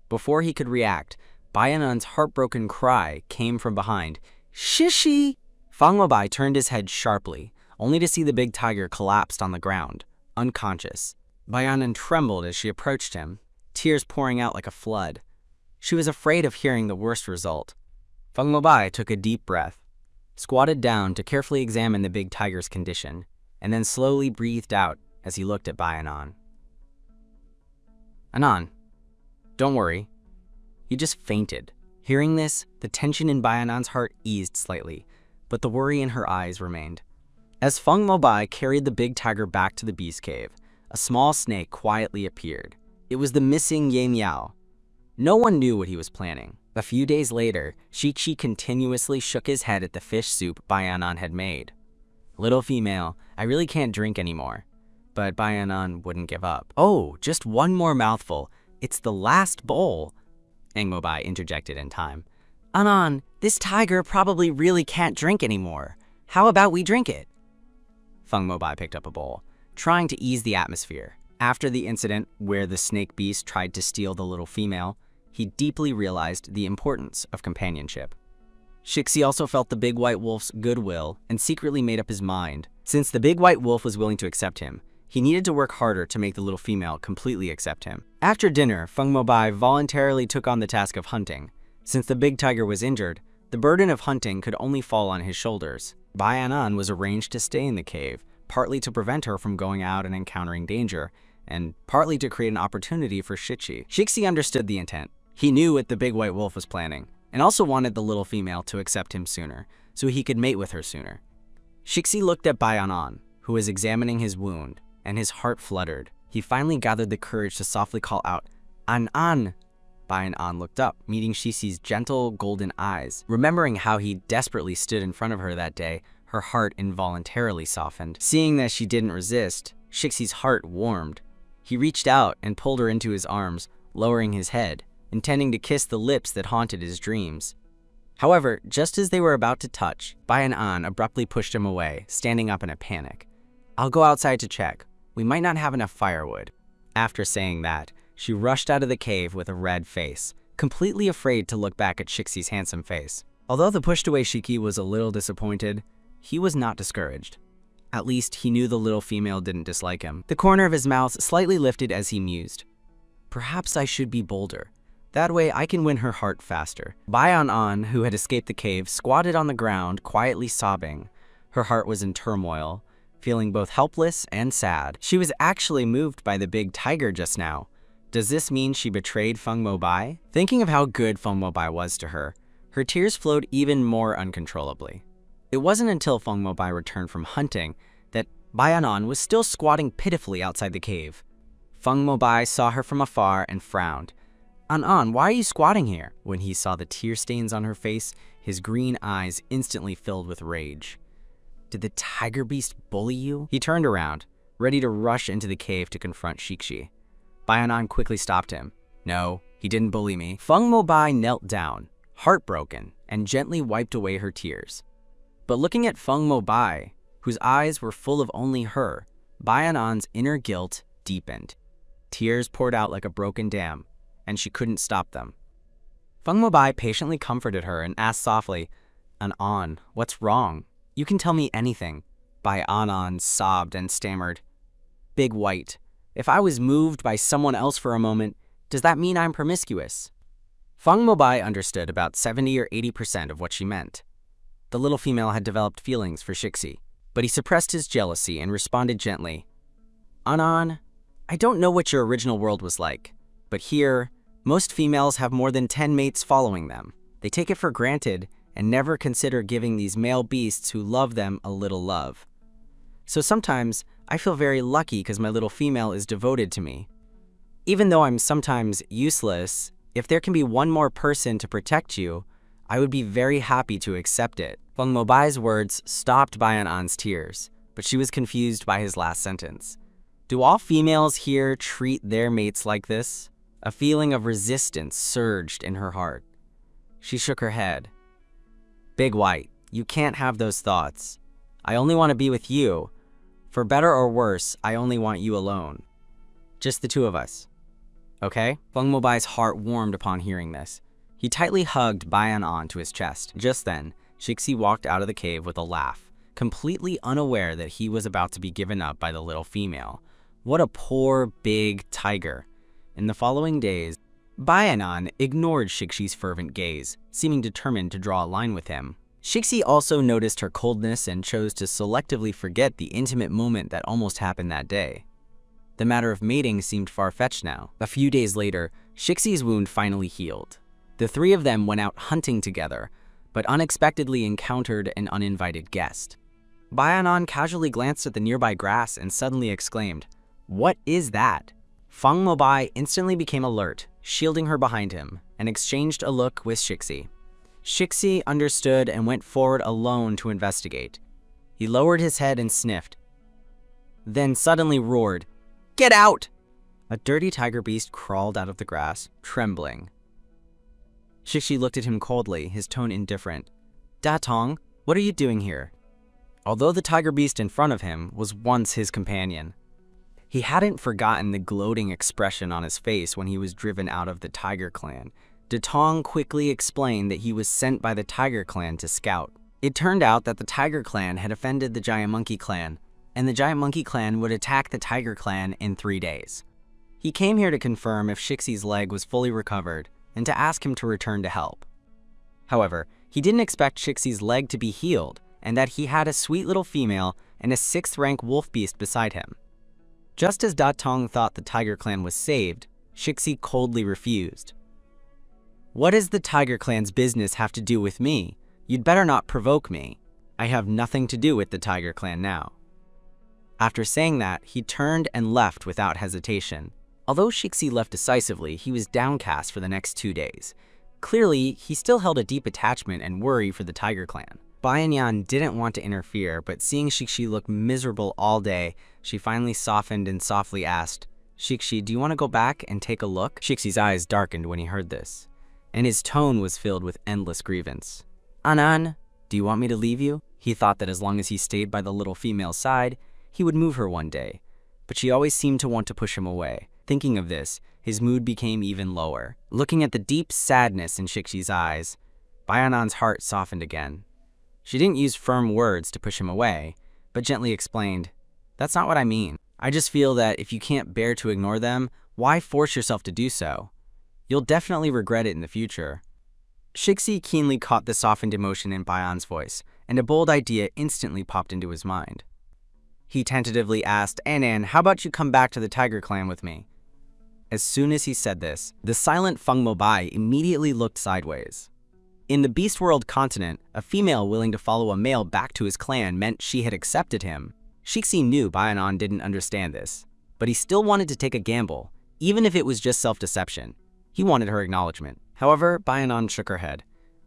Before he could react, Bayanan's heartbroken cry came from behind. "Shishi!" Feng Mobai turned his head sharply, only to see the big tiger collapsed on the ground, unconscious. Bayanan trembled as she approached him, tears pouring out like a flood. She was afraid of hearing the worst result. Feng Mobai took a deep breath, squatted down to carefully examine the big tiger's condition, and then slowly breathed out as he looked at Bayanan. "Anan, don't worry. He just fainted." Hearing this, the tension in Bayanan's heart eased slightly, but the worry in her eyes remained. As Feng Mobai carried the big tiger back to the beast cave, a small snake quietly appeared. It was the missing Ye Miao. No one knew what he was planning. A few days later, Shichi continuously shook his head at the fish soup Bayanan had made. "Little female, I really can't drink anymore." But Bayanan wouldn't give up. "Oh, just one more mouthful. It's the last bowl," Feng Mobai interjected in time. "Anan, this tiger probably really can't drink anymore. How about we drink it?" Feng Mobai picked up a bowl, trying to ease the atmosphere. After the incident where the snake beast tried to steal the little female, he deeply realized the importance of companionship. Shixi also felt the big white wolf's goodwill and secretly made up his mind. Since the big white wolf was willing to accept him, He needed to work harder to make the little female completely accept him. After dinner, Feng Mobai voluntarily took on the task of hunting. Since the big tiger was injured, the burden of hunting could only fall on his shoulders. Bai Anan was arranged to stay in the cave, partly to prevent her from going out and encountering danger, and partly to create an opportunity for Shixi. Shixi understood the intent. He knew what the big white wolf was planning, and also wanted the little female to accept him sooner, so he could mate with her sooner. Shixi looked at Bai Anan, who was examining his wound, and his heart fluttered. He finally gathered the courage to softly call out, "An An!" Bai Anan looked up, meeting Shixi's gentle golden eyes. Remembering how he desperately stood in front of her that day, her heart involuntarily softened. Seeing that she didn't resist, Shixi's heart warmed. He reached out and pulled her into his arms, lowering his head, intending to kiss the lips that haunted his dreams. However, just as they were about to touch, Bai Anan abruptly pushed him away, standing up in a panic. "I'll go outside to check. We might not have enough firewood." After saying that, she rushed out of the cave with a red face, completely afraid to look back at Shixi's handsome face. Although the pushed-away Shiki was a little disappointed, he was not discouraged. At least he knew the little female didn't dislike him. The corner of his mouth slightly lifted as he mused. "Perhaps I should be bolder. That way I can win her heart faster." Bai Anan, who had escaped the cave, squatted on the ground, quietly sobbing. Her heart was in turmoil, feeling both helpless and sad. She was actually moved by the big tiger just now. Does this mean she betrayed Feng Mobai? Thinking of how good Feng Mobai was to her, her tears flowed even more uncontrollably. It wasn't until Feng Mobai returned from hunting that Bai Anan was still squatting pitifully outside the cave. Feng Mobai saw her from afar and frowned. "An, why are you squatting here?" When he saw the tear stains on her face, his green eyes instantly filled with rage. "Did the tiger beast bully you?" He turned around, ready to rush into the cave to confront Shixi. Bai Anan quickly stopped him. "No, he didn't bully me." Feng Mobai knelt down, heartbroken, and gently wiped away her tears. But looking at Feng Mobai, whose eyes were full of only her, Bai Anan's inner guilt deepened. Tears poured out like a broken dam, and she couldn't stop them. Feng Mobai patiently comforted her and asked softly, "An, what's wrong? You can tell me anything." Bai Anan sobbed and stammered, "Big White, if I was moved by someone else for a moment, does that mean I'm promiscuous?" Feng Mobai understood about 70 or 80% of what she meant. The little female had developed feelings for Shixi, but he suppressed his jealousy and responded gently, "An, I don't know what your original world was like, but here, most females have more than 10 mates following them. They take it for granted and never consider giving these male beasts who love them a little love. So sometimes I feel very lucky because my little female is devoted to me. Even though I'm sometimes useless, if there can be one more person to protect you, I would be very happy to accept it." Feng Mobai's words stopped Bai Anan's tears, but she was confused by his last sentence. Do all females here treat their mates like this? A feeling of resistance surged in her heart. She shook her head. "Big White, you can't have those thoughts. I only want to be with you. For better or worse, I only want you alone. Just the two of us. Okay?" Feng Mobai's heart warmed upon hearing this. He tightly hugged Bai Anan to his chest. Just then, Shixi walked out of the cave with a laugh, completely unaware that he was about to be given up by the little female. What a poor, big tiger. In the following days, Bai Anan ignored Shixi's fervent gaze, seeming determined to draw a line with him. Shixi also noticed her coldness and chose to selectively forget the intimate moment that almost happened that day. The matter of mating seemed far-fetched now. A few days later, Shixi's wound finally healed. The three of them went out hunting together, but unexpectedly encountered an uninvited guest. Bai Anan casually glanced at the nearby grass and suddenly exclaimed, "What is that?" Feng Mobai instantly became alert, shielding her behind him, and exchanged a look with Shixi. Shixi understood and went forward alone to investigate. He lowered his head and sniffed, then suddenly roared, "Get out!" A dirty tiger beast crawled out of the grass, trembling. Shixi looked at him coldly, his tone indifferent. "Da Tong, what are you doing here?" Although the tiger beast in front of him was once his companion, he hadn't forgotten the gloating expression on his face when he was driven out of the Tiger Clan. Da Tong quickly explained that he was sent by the Tiger Clan to scout. It turned out that the Tiger Clan had offended the Giant Monkey Clan, and the Giant Monkey Clan would attack the Tiger Clan in 3 days. He came here to confirm if Shixi's leg was fully recovered and to ask him to return to help. However, he didn't expect Shixi's leg to be healed and that he had a sweet little female and a 6th-rank wolf beast beside him. Just as Da Tong thought the Tiger Clan was saved, Shixi coldly refused. "What does the Tiger Clan's business have to do with me? You'd better not provoke me. I have nothing to do with the Tiger Clan now." After saying that, he turned and left without hesitation. Although Shixi left decisively, he was downcast for the next 2 days. Clearly, he still held a deep attachment and worry for the Tiger Clan. Bayan didn't want to interfere, but seeing Shixi look miserable all day, she finally softened and softly asked, "Shixi, do you want to go back and take a look?" Shixi's eyes darkened when he heard this, and his tone was filled with endless grievance. "Anan, do you want me to leave you?" He thought that as long as he stayed by the little female's side, he would move her one day, but she always seemed to want to push him away. Thinking of this, his mood became even lower. Looking at the deep sadness in Shixi's eyes, Bayanan's heart softened again. She didn't use firm words to push him away, but gently explained, "That's not what I mean. I just feel that if you can't bear to ignore them, why force yourself to do so? You'll definitely regret it in the future." Shixi keenly caught the softened emotion in Bayan's voice, and a bold idea instantly popped into his mind. He tentatively asked, "Anan, how about you come back to the Tiger Clan with me?" As soon as he said this, the silent Feng Mobai immediately looked sideways. In the Beast World continent, a female willing to follow a male back to his clan meant she had accepted him. Shixi knew Bayanan didn't understand this, but he still wanted to take a gamble, even if it was just self-deception. He wanted her acknowledgement. However, Bayanan shook her head.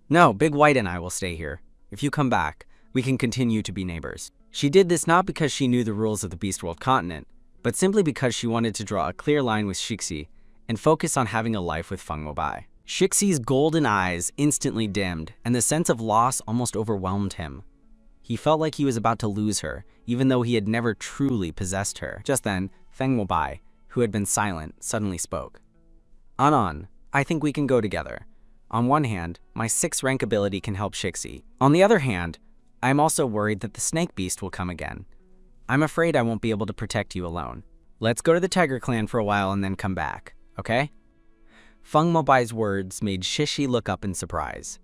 "No, Big White and I will stay here. If you come back, we can continue to be neighbors." She did this not because she knew the rules of the Beast World continent, but simply because she wanted to draw a clear line with Shixi and focus on having a life with Feng Mobai. Shixi's golden eyes instantly dimmed, and the sense of loss almost overwhelmed him. He felt like he was about to lose her, even though he had never truly possessed her. Just then, Feng Mobai, who had been silent, suddenly spoke. "Anan, I think we can go together. On one hand, my 6th-rank ability can help Shixi. On the other hand, I am also worried that the Snake Beast will come again. I'm afraid I won't be able to protect you alone. Let's go to the Tiger Clan for a while and then come back, okay?" Feng Mobai's words made Shixi look up in surprise.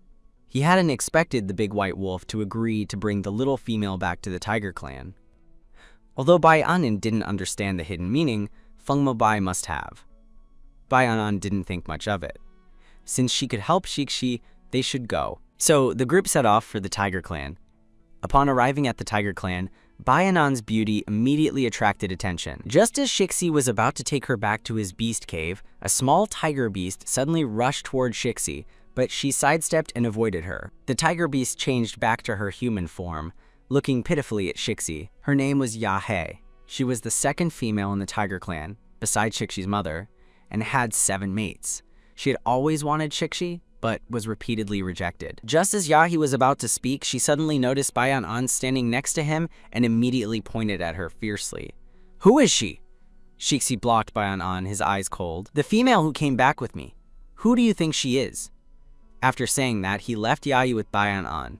He hadn't expected the big white wolf to agree to bring the little female back to the Tiger Clan. Although Bayanan didn't understand the hidden meaning, Feng Mobai must have. Bayanan didn't think much of it. Since she could help Shixi, they should go. So the group set off for the Tiger Clan. Upon arriving at the Tiger Clan, Bayanan's beauty immediately attracted attention. Just as Shixi was about to take her back to his beast cave, a small tiger beast suddenly rushed toward Shixi, but she sidestepped and avoided her. The tiger beast changed back to her human form, looking pitifully at Shixi. Her name was Yahe. She was the 2nd female in the Tiger Clan, beside Shixi's mother, and had 7 mates. She had always wanted Shixi, but was repeatedly rejected. Just as Yahi was about to speak, she suddenly noticed Bayan standing next to him and immediately pointed at her fiercely. "Who is she?" Shixi blocked Bayan, his eyes cold. "The female who came back with me. Who do you think she is?" After saying that, he left Yahi with Bayan. I'll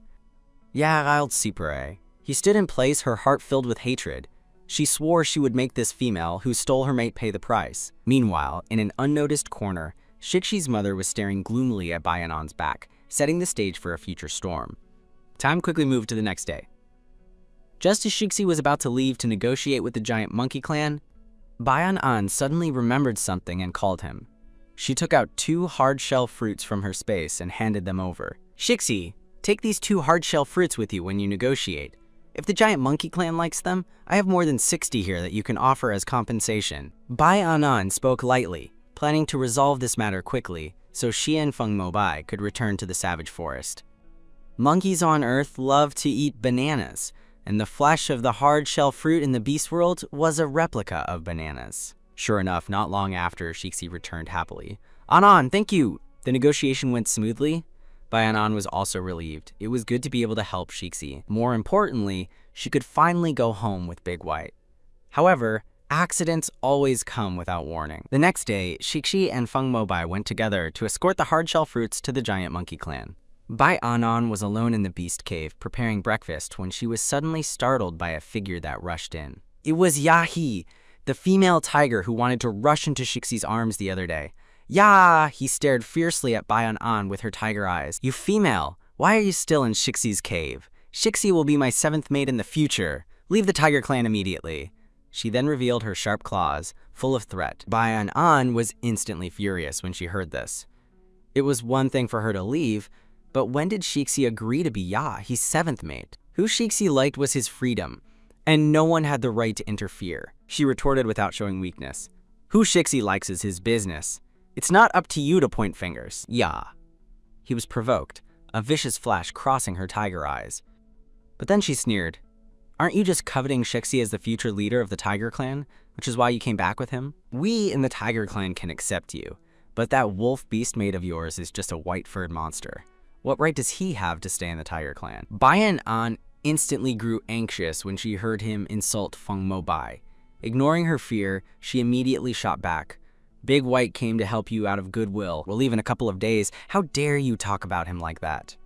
Sipere. He stood in place, her heart filled with hatred. She swore she would make this female, who stole her mate, pay the price. Meanwhile, in an unnoticed corner, Shixi's mother was staring gloomily at Bayanan's back, setting the stage for a future storm. Time quickly moved to the next day. Just as Shixi was about to leave to negotiate with the Giant Monkey Clan, Bayan suddenly remembered something and called him. She took out 2 hard-shell fruits from her space and handed them over. "Shixi, take these 2 hard-shell fruits with you when you negotiate. If the Giant Monkey Clan likes them, I have more than 60 here that you can offer as compensation." Bayan spoke lightly, planning to resolve this matter quickly so she and Feng Mobai could return to the savage forest. Monkeys on Earth love to eat bananas, and the flesh of the hard-shell fruit in the beast world was a replica of bananas. Sure enough, not long after, Shixi returned happily. "Anan, thank you!" The negotiation went smoothly. Bayanan was also relieved. It was good to be able to help Shixi. More importantly, she could finally go home with Big White. However, accidents always come without warning. The next day, Shixi and Feng Mobai went together to escort the hardshell fruits to the Giant Monkey Clan. Bai Anan was alone in the beast cave preparing breakfast when she was suddenly startled by a figure that rushed in. It was Yahi, the female tiger who wanted to rush into Shixi's arms the other day. "Ya!" He stared fiercely at Bai Anan with her tiger eyes. "You female, why are you still in Shixi's cave? Shixi will be my 7th mate in the future. Leave the tiger clan immediately." She then revealed her sharp claws, full of threat. Bai Anan was instantly furious when she heard this. It was one thing for her to leave, but when did Shixi agree to be Ya, his 7th mate? Who Shixi liked was his freedom, and no one had the right to interfere. She retorted without showing weakness. Who Shixi likes is his business. It's not up to you to point fingers. Ya. He was provoked, a vicious flash crossing her tiger eyes. But then she sneered. Aren't you just coveting Shixi as the future leader of the Tiger Clan, which is why you came back with him? We in the Tiger Clan can accept you, but that wolf beast mate of yours is just a white-furred monster. What right does he have to stay in the Tiger Clan? Bai An instantly grew anxious when she heard him insult Feng Mo Bai. Ignoring her fear, she immediately shot back. Big White came to help you out of goodwill. We'll leave in a couple of days. How dare you talk about him like that?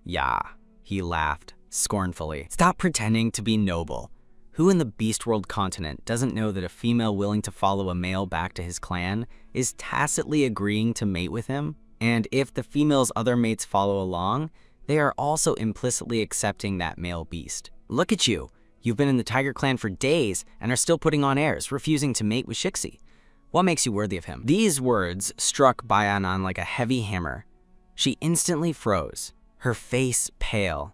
Yeah, he laughed scornfully. Stop pretending to be noble. Who in the Beast World continent doesn't know that a female willing to follow a male back to his clan is tacitly agreeing to mate with him? And if the female's other mates follow along, they are also implicitly accepting that male beast. Look at you. You've been in the Tiger Clan for days and are still putting on airs, refusing to mate with Shixi. What makes you worthy of him? These words struck Bai Anan like a heavy hammer. She instantly froze, her face pale.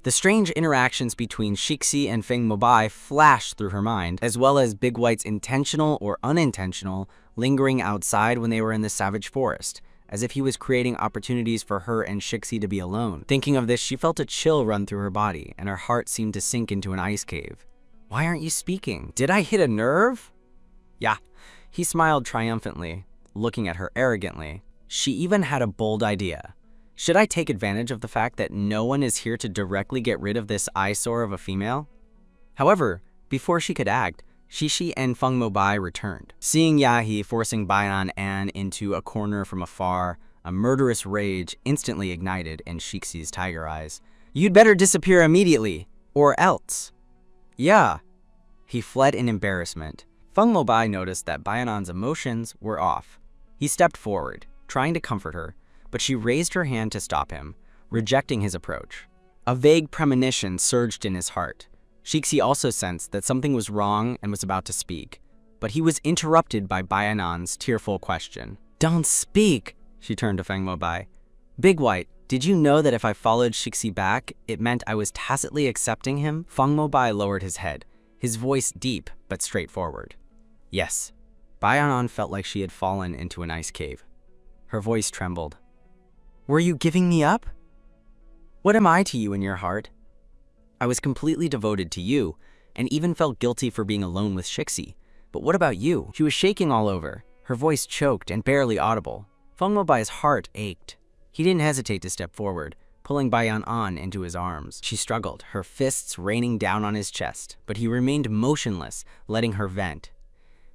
The strange interactions between Shixi and Feng Mo Bai flashed through her mind, as well as Big White's intentional or unintentional lingering outside when they were in the savage forest, as if he was creating opportunities for her and Shixi to be alone. Thinking of this, she felt a chill run through her body, and her heart seemed to sink into an ice cave. Why aren't you speaking? Did I hit a nerve? Yeah. He smiled triumphantly, looking at her arrogantly. She even had a bold idea. Should I take advantage of the fact that no one is here to directly get rid of this eyesore of a female? However, before she could act, Shishi and Feng Mo Bai returned. Seeing Yahi forcing Bai An into a corner from afar, a murderous rage instantly ignited in Shixi's tiger eyes. You'd better disappear immediately, or else. Yeah. He fled in embarrassment. Feng Mo Bai noticed that Bai An's emotions were off. He stepped forward, trying to comfort her, but she raised her hand to stop him, rejecting his approach. A vague premonition surged in his heart. Shixi also sensed that something was wrong and was about to speak, but he was interrupted by Bai An's tearful question. Don't speak, she turned to Feng Mo Bai. Big White, did you know that if I followed Shixi back, it meant I was tacitly accepting him? Feng Mo Bai lowered his head, his voice deep but straightforward. Yes. Bai An felt like she had fallen into an ice cave. Her voice trembled. Were you giving me up? What am I to you in your heart? I was completely devoted to you, and even felt guilty for being alone with Shixi. But what about you? She was shaking all over, her voice choked and barely audible. Feng Mo Bai's heart ached. He didn't hesitate to step forward, pulling Bai An into his arms. She struggled, her fists raining down on his chest, but he remained motionless, letting her vent.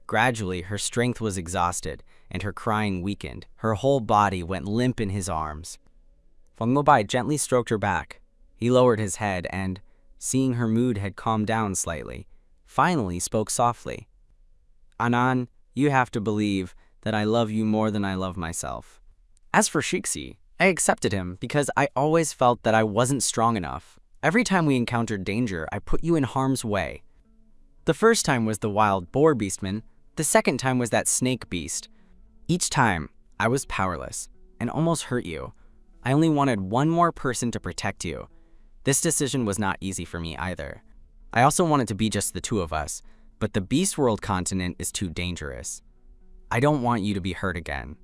Gradually, her strength was exhausted, and her crying weakened. Her whole body went limp in his arms. Feng Mo Bai gently stroked her back. He lowered his head and, seeing her mood had calmed down slightly, finally spoke softly. Anan, you have to believe that I love you more than I love myself. As for Shixi, I accepted him because I always felt that I wasn't strong enough. Every time we encountered danger, I put you in harm's way. The first time was the wild boar beastman. The second time was that snake beast. Each time, I was powerless and almost hurt you. I only wanted one more person to protect you. This decision was not easy for me either. I also wanted to be just the two of us, but the Beast World continent is too dangerous. I don't want you to be hurt again.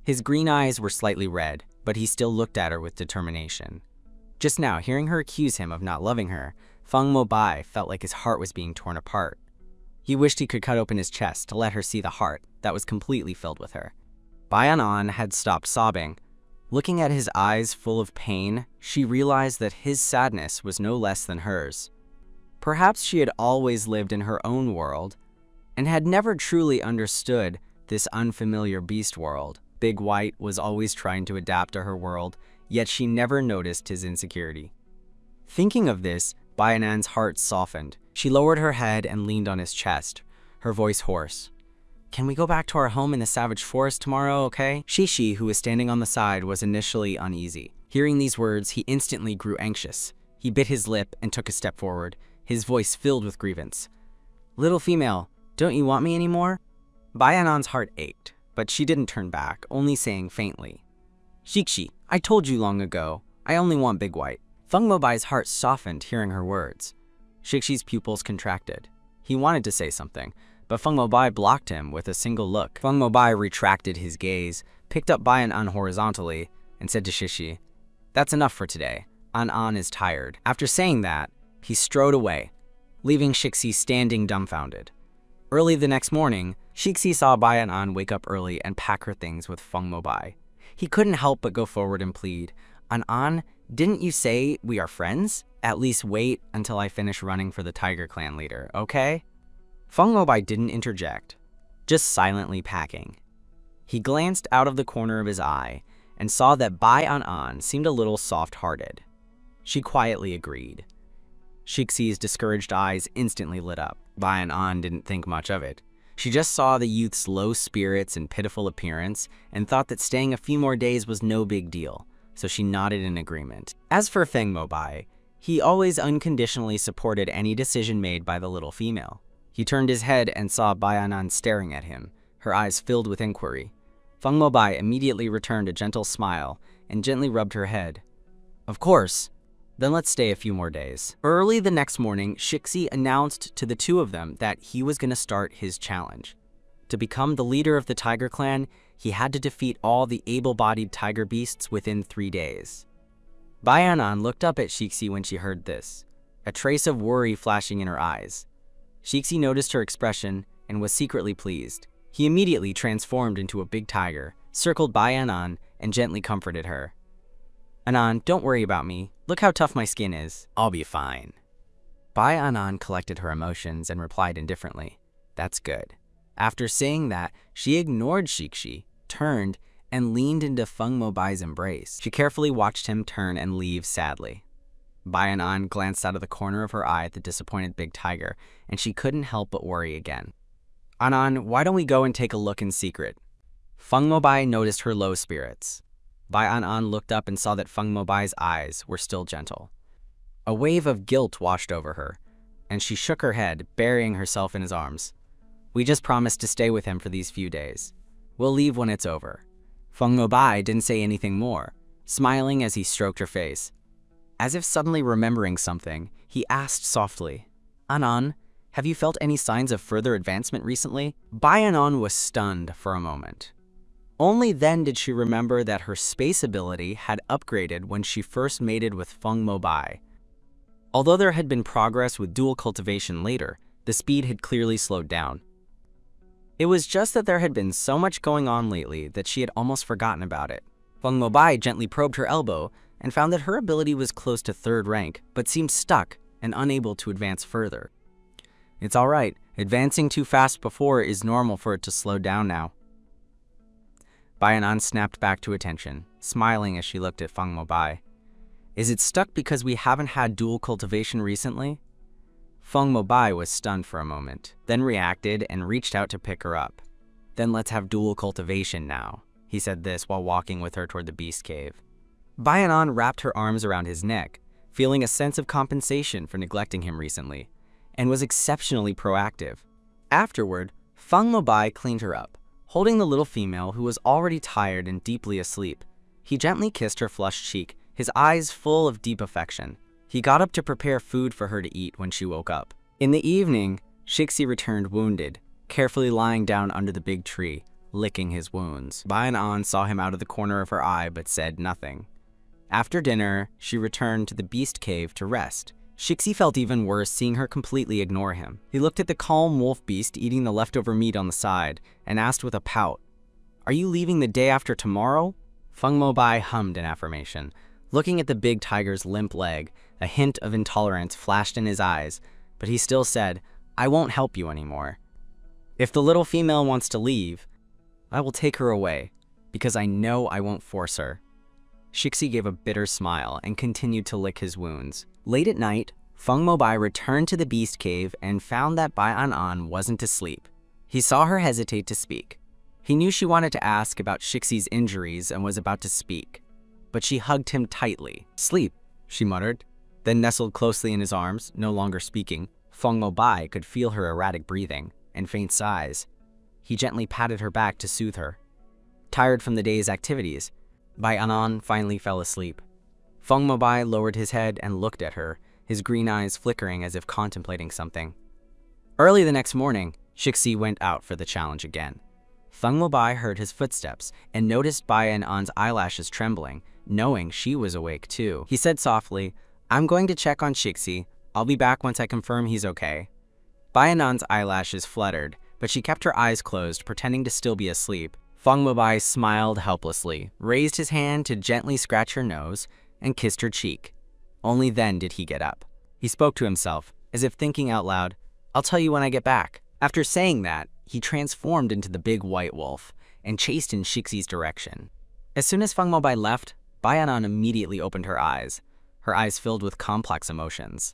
His green eyes were slightly red, but he still looked at her with determination. Just now, hearing her accuse him of not loving her, Feng Mo Bai felt like his heart was being torn apart. He wished he could cut open his chest to let her see the heart that was completely filled with her. Bai An had stopped sobbing. Looking at his eyes full of pain, she realized that his sadness was no less than hers. Perhaps she had always lived in her own world and had never truly understood this unfamiliar beast world. Big White was always trying to adapt to her world, yet she never noticed his insecurity. Thinking of this, Bayanan's heart softened. She lowered her head and leaned on his chest, her voice hoarse. "Can we go back to our home in the savage forest tomorrow, okay?" Shishi, who was standing on the side, was initially uneasy. Hearing these words, he instantly grew anxious. He bit his lip and took a step forward, his voice filled with grievance. "Little female, don't you want me anymore?" Bayanan's heart ached, but she didn't turn back, only saying faintly, "Shikshi, I told you long ago, I only want Big White." Feng Mobai's heart softened hearing her words. Shikshi's pupils contracted. He wanted to say something, but Feng Mobai blocked him with a single look. Feng Mobai retracted his gaze, picked up Bayan horizontally, and said to Shishi, "That's enough for today. An is tired." After saying that, he strode away, leaving Shixi standing dumbfounded. Early the next morning, Shixi saw Bayan wake up early and pack her things with Feng Mobai. He couldn't help but go forward and plead, An, didn't you say we are friends? At least wait until I finish running for the Tiger Clan leader, okay? Feng Mobai didn't interject, just silently packing. He glanced out of the corner of his eye and saw that Bayan seemed a little soft-hearted. She quietly agreed. Shixi's discouraged eyes instantly lit up. Bayan didn't think much of it. She just saw the youth's low spirits and pitiful appearance and thought that staying a few more days was no big deal, so she nodded in agreement. As for Feng Mobai, he always unconditionally supported any decision made by the little female. He turned his head and saw Bayan staring at him, her eyes filled with inquiry. Feng Mobai immediately returned a gentle smile and gently rubbed her head. "Of course. Then let's stay a few more days." Early the next morning, Shixi announced to the two of them that he was going to start his challenge. To become the leader of the Tiger Clan, he had to defeat all the able-bodied tiger beasts within 3 days. Bayan looked up at Shixi when she heard this, a trace of worry flashing in her eyes. Shixi noticed her expression and was secretly pleased. He immediately transformed into a big tiger, circled Bayan and gently comforted her. "Anan, don't worry about me. Look how tough my skin is. I'll be fine." Bayan collected her emotions and replied indifferently, "That's good." After saying that, she ignored Shixi, turned, and leaned into Feng Mobai's embrace. She carefully watched him turn and leave sadly. Bayan glanced out of the corner of her eye at the disappointed big tiger, and she couldn't help but worry again. "Anan, why don't we go and take a look in secret?" Feng Mobai noticed her low spirits. Bayan looked up and saw that Feng Mobai's eyes were still gentle. A wave of guilt washed over her, and she shook her head, burying herself in his arms. "We just promised to stay with him for these few days. We'll leave when it's over." Feng Mobai didn't say anything more, smiling as he stroked her face. As if suddenly remembering something, he asked softly, "Anan, have you felt any signs of further advancement recently?" Bayan was stunned for a moment. Only then did she remember that her space ability had upgraded when she first mated with Feng Mobai. Although there had been progress with dual cultivation later, the speed had clearly slowed down. It was just that there had been so much going on lately that she had almost forgotten about it. Feng Mobai gently probed her elbow and found that her ability was close to 3rd rank, but seemed stuck and unable to advance further. "It's all right. Advancing too fast before is normal for it to slow down now." Bayan snapped back to attention, smiling as she looked at Feng Mobai. "Is it stuck because we haven't had dual cultivation recently?" Feng Mobai was stunned for a moment, then reacted and reached out to pick her up. "Then let's have dual cultivation now." He said this while walking with her toward the beast cave. Bayan wrapped her arms around his neck, feeling a sense of compensation for neglecting him recently, and was exceptionally proactive. Afterward, Feng Mobai cleaned her up, holding the little female who was already tired and deeply asleep. He gently kissed her flushed cheek, his eyes full of deep affection. He got up to prepare food for her to eat when she woke up. In the evening, Shixi returned wounded, carefully lying down under the big tree, licking his wounds. Bayan saw him out of the corner of her eye but said nothing. After dinner, she returned to the beast cave to rest. Shixi felt even worse seeing her completely ignore him. He looked at the calm wolf beast eating the leftover meat on the side and asked with a pout, "Are you leaving the day after tomorrow?" Feng Mobai hummed in affirmation. Looking at the big tiger's limp leg, a hint of intolerance flashed in his eyes, but he still said, "I won't help you anymore. If the little female wants to leave, I will take her away, because I know I won't force her." Shixi gave a bitter smile and continued to lick his wounds. Late at night, Feng Mobai returned to the beast cave and found that Bai An wasn't asleep. He saw her hesitate to speak. He knew she wanted to ask about Shixi's injuries and was about to speak, but she hugged him tightly. "Sleep," she muttered, then nestled closely in his arms, no longer speaking. Feng Mobai could feel her erratic breathing and faint sighs. He gently patted her back to soothe her. Tired from the day's activities, Bai An finally fell asleep. Feng Mobai lowered his head and looked at her, his green eyes flickering as if contemplating something. Early the next morning, Shixi went out for the challenge again. Feng Mobai heard his footsteps and noticed Bai An's eyelashes trembling, knowing she was awake too. He said softly, "I'm going to check on Shixi. I'll be back once I confirm he's okay." Bai An's eyelashes fluttered, but she kept her eyes closed, pretending to still be asleep. Feng Mobai smiled helplessly, raised his hand to gently scratch her nose, and kissed her cheek. Only then did he get up. He spoke to himself, as if thinking out loud, "I'll tell you when I get back." After saying that, he transformed into the big white wolf and chased in Shixi's direction. As soon as Feng Mobai left, Bai An immediately opened her eyes filled with complex emotions.